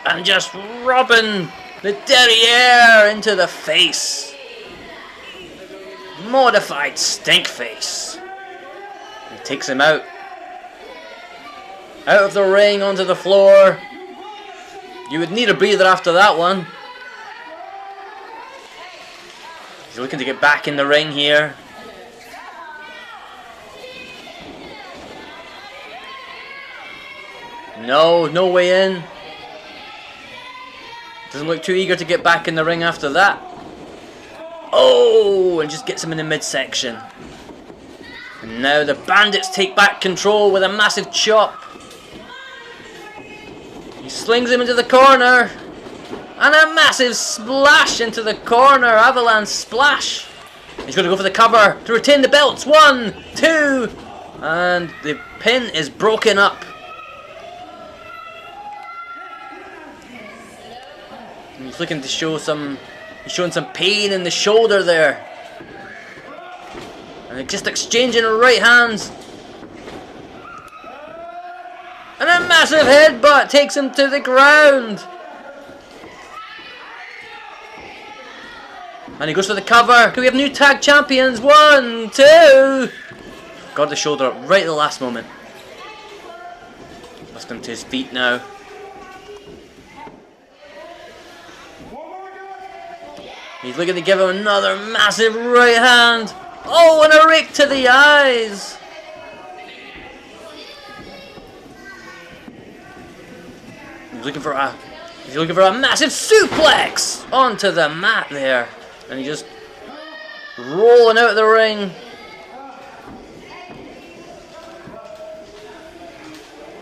And just rubbing the derriere into the face. Modified stink face. He takes him out. Out of the ring onto the floor. You would need a breather after that one. He's looking to get back in the ring here. No way in. Doesn't look too eager to get back in the ring after that. Oh, and just gets him in the midsection. And now the Bandits take back control with a massive chop. He slings him into the corner. And a massive splash into the corner. Avalanche splash. He's going to go for the cover to retain the belts. 1, 2. And the pin is broken up. And he's looking to show some... He's showing some pain in the shoulder there. And they're just exchanging right hands. And a massive headbutt takes him to the ground. And he goes for the cover. Can we have new tag champions? 1, 2. Got the shoulder up right at the last moment. Lifting to his feet now. He's looking to give him another massive right hand. Oh, and a rake to the eyes. He's looking for a massive suplex onto the mat there. And he's just rolling out of the ring.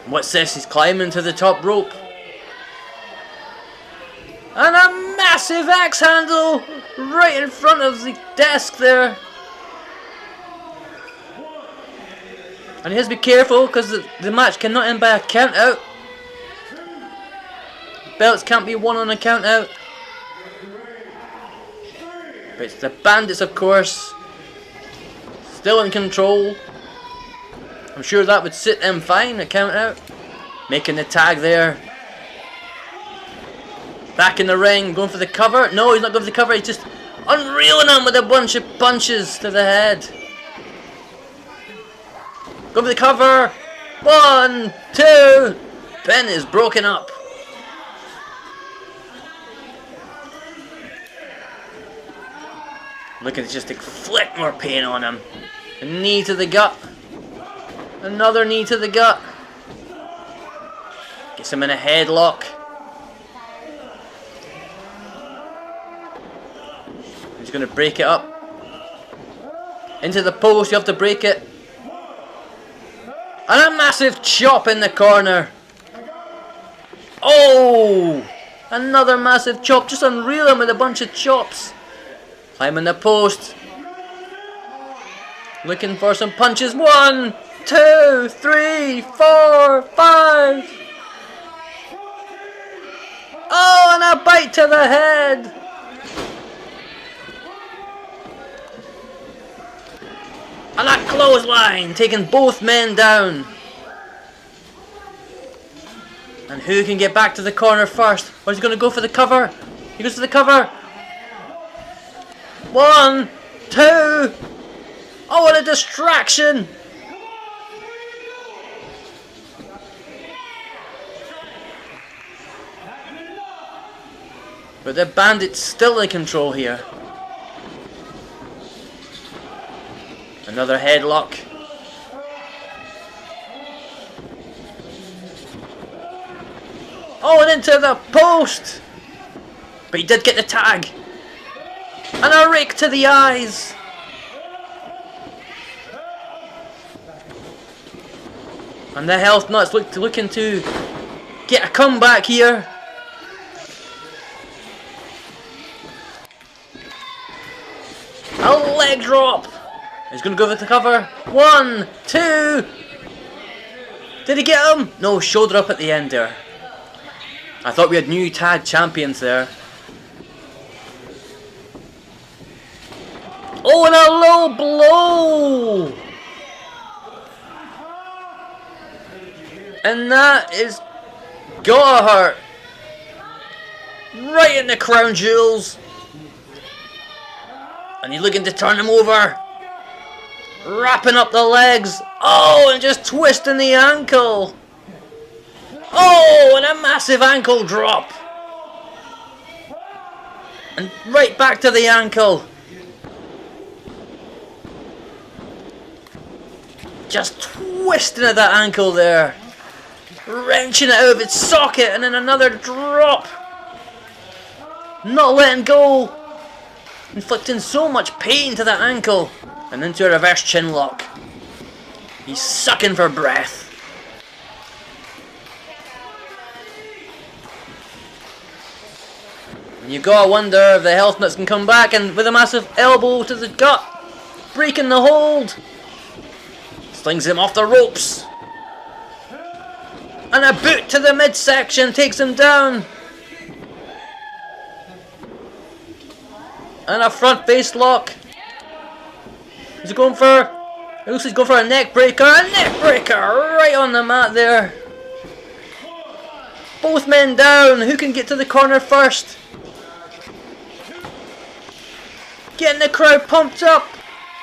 What's this? He's climbing to the top rope. And a massive axe handle right in front of the desk there. And he has to be careful because the match cannot end by a count out. Belts can't be won on a count out. But it's the Bandits, of course, still in control. I'm sure that would sit them fine, a count out. Making the tag there. Back in the ring, going for the cover. No, he's not going for the cover, he's just unreeling him with a bunch of punches to the head. Go for the cover. 1, 2. Pin is broken up. Looking to just inflict more pain on him. A knee to the gut. Another knee to the gut. Gets him in a headlock. He's going to break it up. Into the post, you have to break it. And a massive chop in the corner. Oh! Another massive chop. Just unreel him with a bunch of chops. Climbing the post. Looking for some punches. 1, 2, 3, 4, 5. Oh, and a bite to the head. And that clothesline, taking both men down. And who can get back to the corner first? Or is he going to go for the cover? He goes for the cover. 1, 2. Oh, what a distraction. But the Bandits still in control here. Another headlock. Oh, and into the post. But he did get the tag. And a rake to the eyes. And the Health Nuts looking to get a comeback here. A leg drop. He's going to go for the cover. 1, 2. Did he get him? No, shoulder up at the end there. I thought we had new tag champions there. Oh, and a low blow. And that is gotta hurt. Right in the crown jewels. And he's looking to turn him over. Wrapping up the legs. Oh, and just twisting the ankle. Oh, and a massive ankle drop. And right back to the ankle. Just twisting at that ankle there. Wrenching it out of its socket, and then another drop. Not letting go. Inflicting so much pain to that ankle. And into a reverse chin lock. He's sucking for breath. You gotta wonder if the Health Nuts can come back, and with a massive elbow to the gut, breaking the hold. Slings him off the ropes. And a boot to the midsection takes him down. And a front face lock. Is he going for... It looks like he's going for a neck breaker. A neck breaker right on the mat there. Both men down. Who can get to the corner first? Getting the crowd pumped up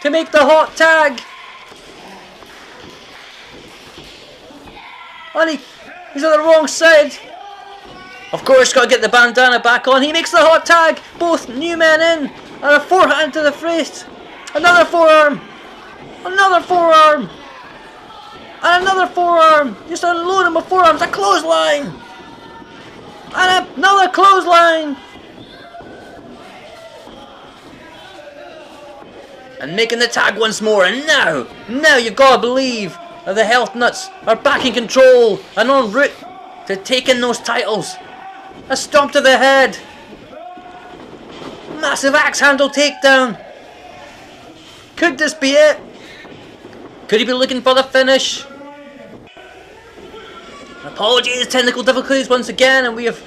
to make the hot tag. And he's on the wrong side. Of course, got to get the bandana back on. He makes the hot tag. Both new men in. And a forehand to the face. Another forearm. Another forearm. And another forearm. Just unload him of forearms. A clothesline. And another clothesline. And making the tag once more. And now you've got to believe that the Health Nuts are back in control and en route to taking those titles. A stomp to the head. Massive axe handle takedown. Could this be it? Could he be looking for the finish? Apologies, technical difficulties once again, and we have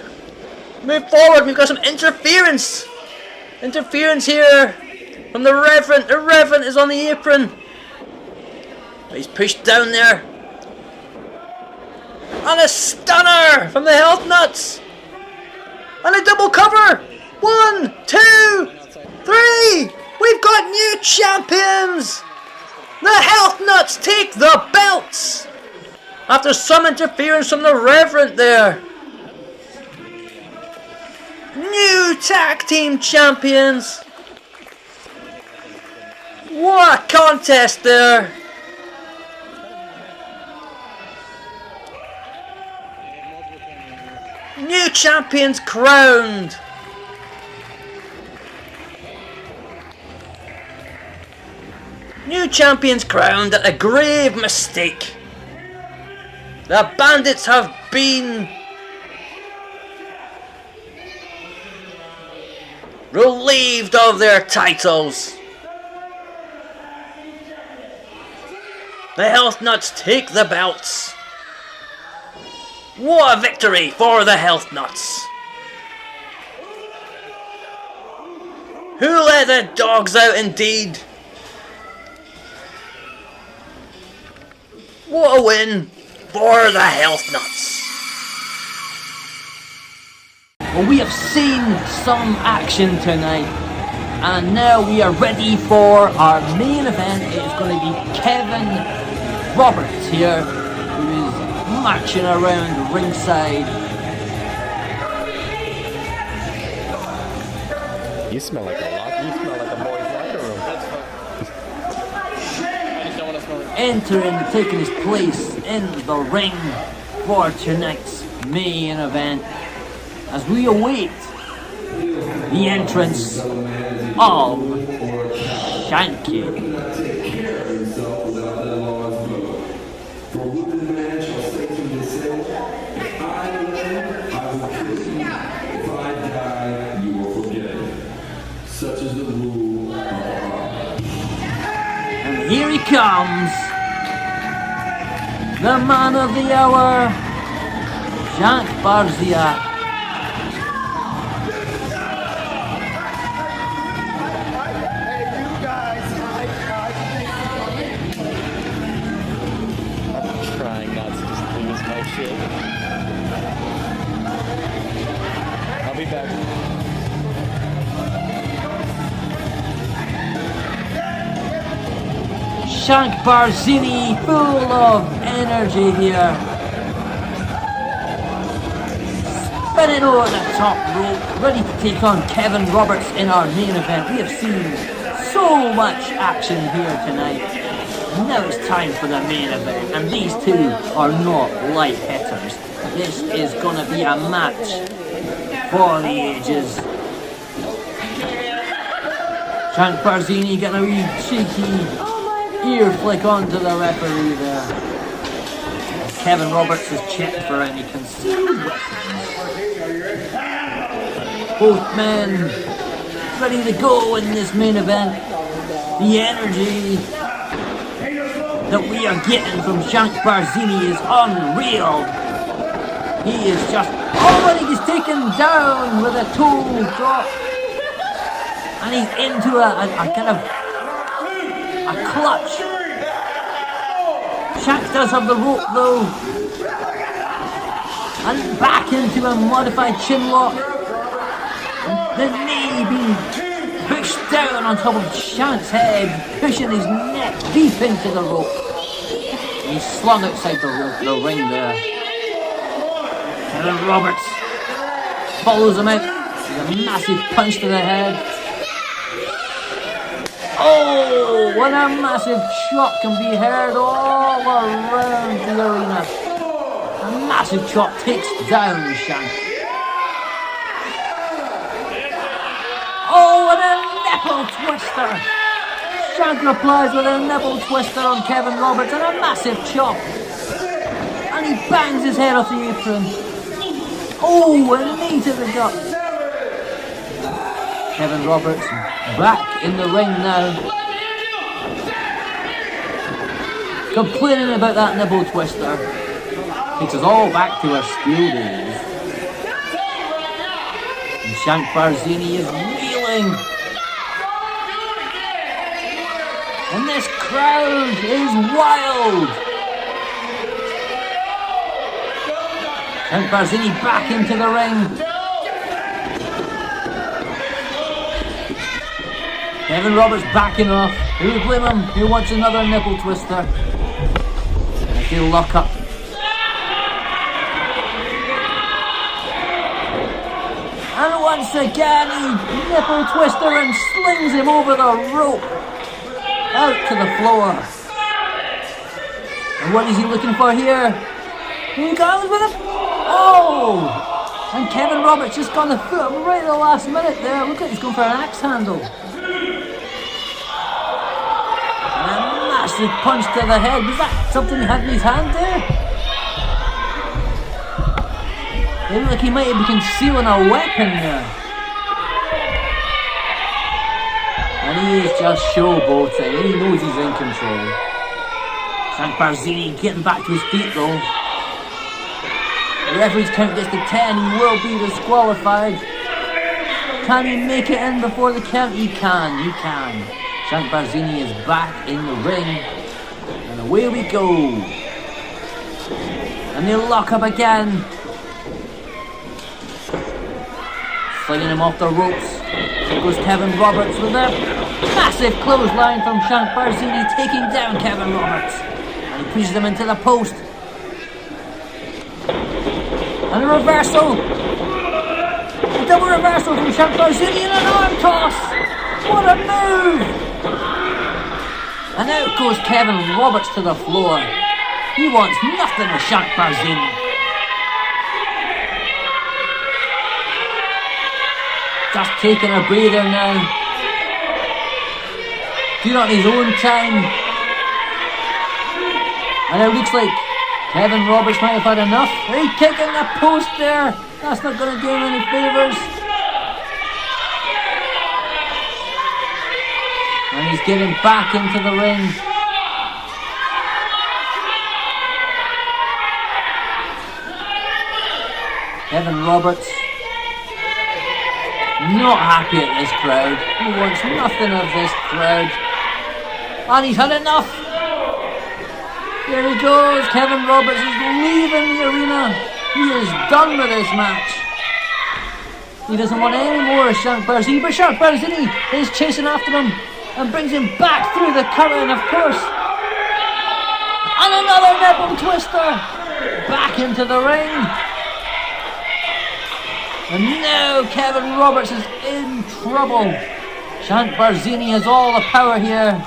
moved forward. We've got some interference. Interference here from the Reverend. The Reverend is on the apron. He's pushed down there. And a stunner from the Health Nuts. And a double cover. 1, 2, 3. We've got new champions. The Health Nuts take the belts. After some interference from the Reverend there. New tag team champions. What a contest there. New champions crowned. New champions crowned at a grave mistake. The Bandits have been relieved of their titles. The Health Nuts take the belts. What a victory for the Health Nuts. Who let the dogs out indeed? What a win for the Health Nuts. Well, we have seen some action tonight, and now we are ready for our main event. It is going to be Kevin Roberts here, who is marching around ringside. You smell like a lot. You smell like a boy's locker room. Entering, taking his place in the ring for tonight's main event, as we await the entrance of Shanky. And here he comes, the man of the hour, Shank Barziak. Trying not to just lose my shit. I'll be back. Shank Barzini, full of energy here. Spinning over the top rope, ready to take on Kevin Roberts in our main event. We have seen so much action here tonight. Now it's time for the main event, and these two are not light hitters. This is gonna be a match for the ages. Shank Barzini getting a wee cheeky ear flick onto the referee there. Kevin Roberts is checked for any concealed weapons. Both men ready to go in this main event. The energy that we are getting from Shank Barzini is unreal. He is just he's taken down with a toe drop. And he's into a kind of a clutch. Shank does have the rope though. And back into a modified chin lock. The knee being pushed down on top of Shank's head, pushing his neck deep into the rope. He's slung outside the ring there. Kevin Roberts follows him out with a massive punch to the head. Oh, what a massive chop can be heard all around the arena. A massive chop takes down Shank. Oh, and a nipple twister. Shank replies with a nipple twister on Kevin Roberts and a massive chop. And he bangs his head off the apron. Oh, a knee to the gut. Kevin Roberts back in the ring now. Complaining about that nipple twister. Takes us all back to our school days. And Shank Barzini is reeling. And this crowd is wild. Shank Barzini back into the ring. Kevin Roberts backing off. Who would blame him? Who wants another nipple twister? As they lock up. And once again he nipple twister and slings him over the rope. Out to the floor. And what is he looking for here? Here he goes with it. Oh! And Kevin Roberts just got the foot right at the last minute there. Look at he's going for an axe handle. And a massive punch to the head. Was that something he had in his hand there? It looked like he might be concealing a weapon there. And he is just showboating. He knows he's in control. Shank Barzini getting back to his feet though. The referee's count gets to 10. He will be disqualified. Can he make it in before the count? He can. He can. Shank Barzini is back in the ring. And away we go. And they lock up again. Slinging him off the ropes. Here goes Kevin Roberts with a massive clothesline from Shank Barzini, taking down Kevin Roberts. And he pushes him into the post. And a reversal. A double reversal from Shank Barzini and an arm toss. What a move. And out goes Kevin Roberts to the floor. He wants nothing with Shank Barzini. Just taking a breather now. Doing it on his own time. And it looks like Kevin Roberts might have had enough. He's kicking the post there. That's not going to do him any favours. And he's getting back into the ring. Kevin Roberts. Not happy at this crowd. He wants nothing of this crowd. And he's had enough. Here he goes. Kevin Roberts is leaving the arena. He is done with this match. He doesn't want any more of Shank Barzini. But Shank Barzini is chasing after him and brings him back through the curtain, of course. And another nipple twister. Back into the ring. And now Kevin Roberts is in trouble. Shank Barzini has all the power here.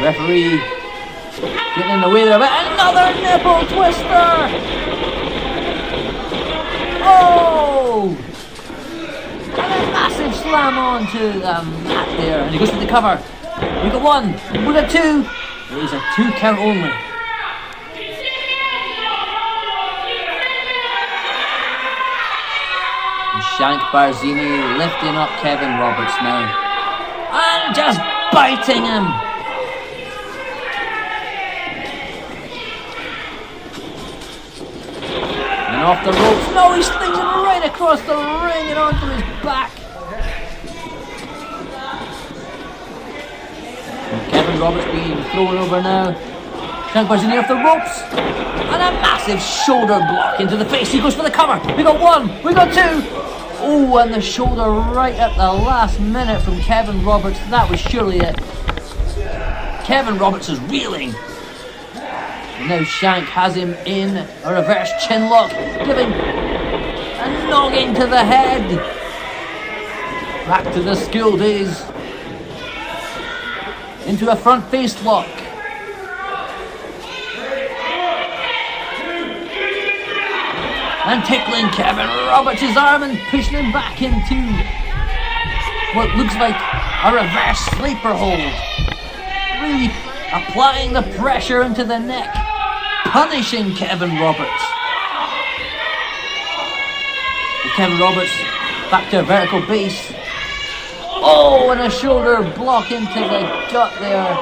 Referee getting in the way there, but another nipple twister! Oh! And a massive slam onto the mat there. And he goes for the cover. We got one, we got two. It is a 2 count only. Shank Barzini lifting up Kevin Roberts now. And just biting him. And off the ropes. No, he slings him right across the ring and onto his back. And Kevin Roberts being thrown over now. Shank Barzini off the ropes. And a massive shoulder block into the face. He goes for the cover. We got one. We got two. Oh, and the shoulder right at the last minute from Kevin Roberts. That was surely it. Kevin Roberts is reeling. Now Shank has him in a reverse chin lock, giving a noggin to the head. Back to the school days. Into a front face lock. And tickling Kevin Roberts' arm and pushing him back into what looks like a reverse sleeper hold. Really applying the pressure into the neck, punishing Kevin Roberts. And Kevin Roberts back to a vertical base. Oh, and a shoulder block into the gut there,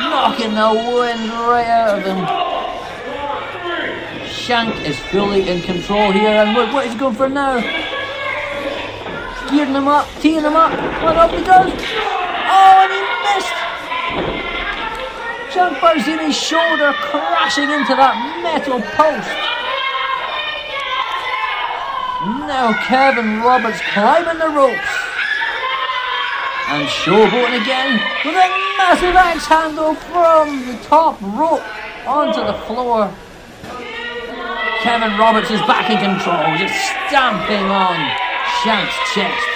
knocking the wind right out of him. Shank is fully in control here, and what is he going for now? Gearing him up, teeing him up. What up he does? Oh, and he missed! Shank Barzini's shoulder crashing into that metal post. Now Kevin Roberts climbing the ropes. And showboating again with a massive axe handle from the top rope onto the floor. Kevin Roberts is back in control, just stamping on Shank's chest.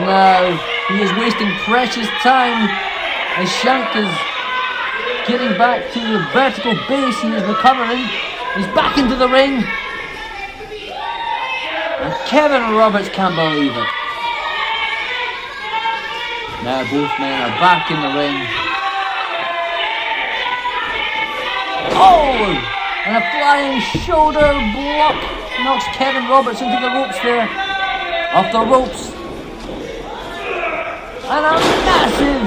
Now he is wasting precious time as Shank is getting back to the vertical base. He is recovering. He's back into the ring. And Kevin Roberts can't believe it. Now both men are back in the ring. Oh! And a flying shoulder block knocks Kevin Roberts into the ropes there. Off the ropes. And a massive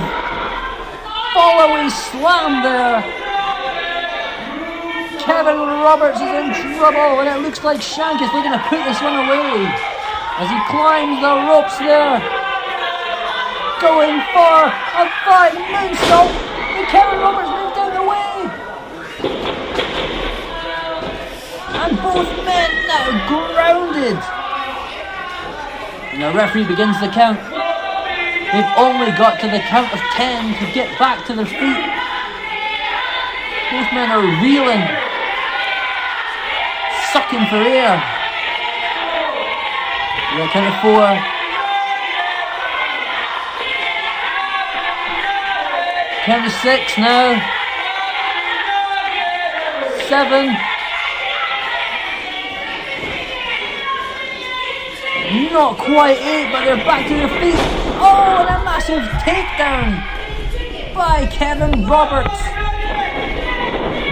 follow-away slam there. Kevin Roberts is in trouble, and it looks like Shank is looking to put this one away as he climbs the ropes there. Going for a 5 moonsault, and Kevin Roberts moved out of the way. And both men now grounded. And the referee begins the count. They've only got to the count of 10 to get back to their feet. Both men are reeling, sucking for air. The count of 4. Count of 6 now. 7. Not quite 8, but they're back to their feet. Oh, and a massive takedown by Kevin Roberts.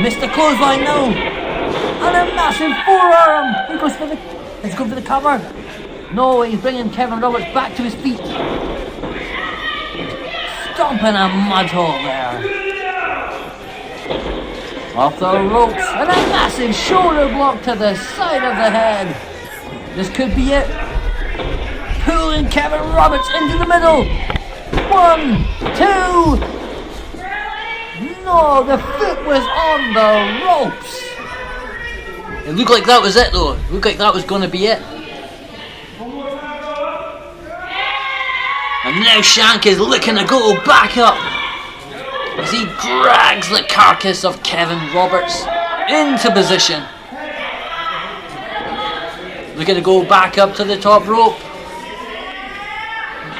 Missed the clothesline now. And a massive forearm. He's going for the cover. No, he's bringing Kevin Roberts back to his feet. Stomping a mud hole there. Off the ropes. And a massive shoulder block to the side of the head. This could be it. Pulling Kevin Roberts into the middle. 1, 2. No, the foot was on the ropes. It looked like that was it though. It looked like that was going to be it. And now Shank is looking to go back up as he drags the carcass of Kevin Roberts into position. Looking to go back up to the top rope.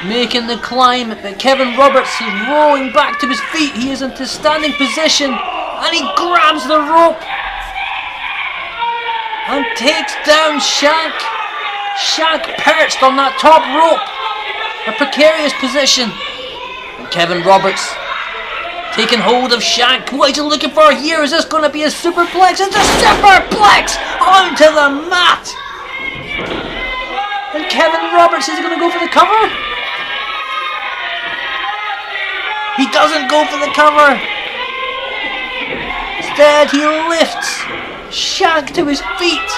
Making the climb, but Kevin Roberts is rolling back to his feet. He is into standing position and he grabs the rope and takes down Shank. Shank perched on that top rope, a precarious position, and Kevin Roberts taking hold of Shank. What is he looking for here? Is this going to be a superplex? It's a superplex onto the mat. And Kevin Roberts, is he going to go for the cover? He doesn't go for the cover. Instead, he lifts Shank to his feet.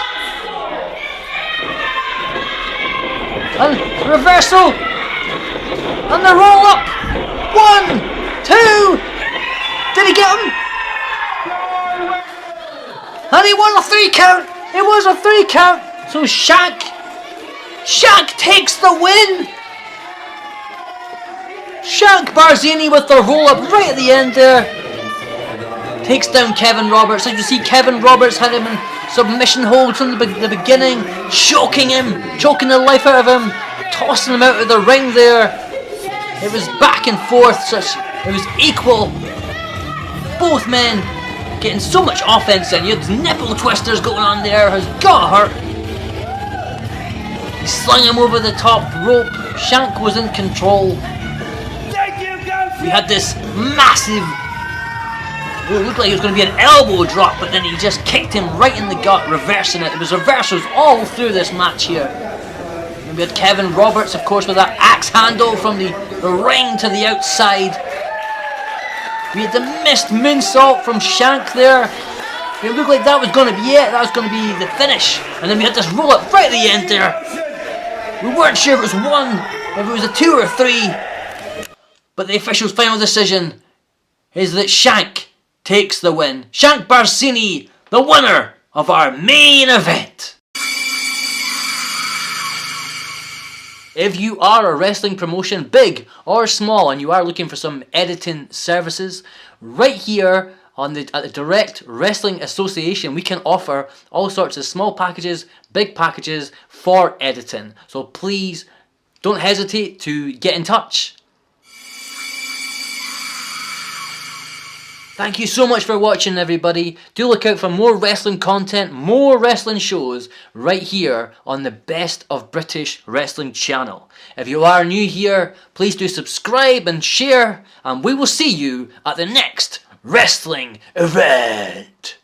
And reversal. And the roll up. 1, 2. Did he get him? And he won a 3 count. It was a 3 count. So Shank takes the win. Shank Barzini with the roll up right at the end there. Takes down Kevin Roberts. As you see, Kevin Roberts had him in submission hold from the beginning, choking the life out of him, tossing him out of the ring there. It was back and forth, it was equal. Both men getting so much offense in. You had nipple twisters going on there, has got hurt. He slung him over the top rope. Shank was in control. We had this massive, it looked like it was going to be an elbow drop, but then he just kicked him right in the gut, reversing it. There was reversals all through this match here. And we had Kevin Roberts, of course, with that axe handle from the ring to the outside. We had the missed moonsault from Shank there. It looked like that was going to be it. That was going to be the finish. And then we had this roll up right at the end there. We weren't sure if it was 1, if it was a 2 or 3. But the official's final decision is that Shank takes the win. Shank Barzini, the winner of our main event. If you are a wrestling promotion, big or small, and you are looking for some editing services, right here at the Direct Wrestling Association, we can offer all sorts of small packages, big packages for editing. So please don't hesitate to get in touch. Thank you so much for watching, everybody. Do look out for more wrestling content, more wrestling shows right here on the Best of British Wrestling channel. If you are new here, please do subscribe and share, and we will see you at the next wrestling event.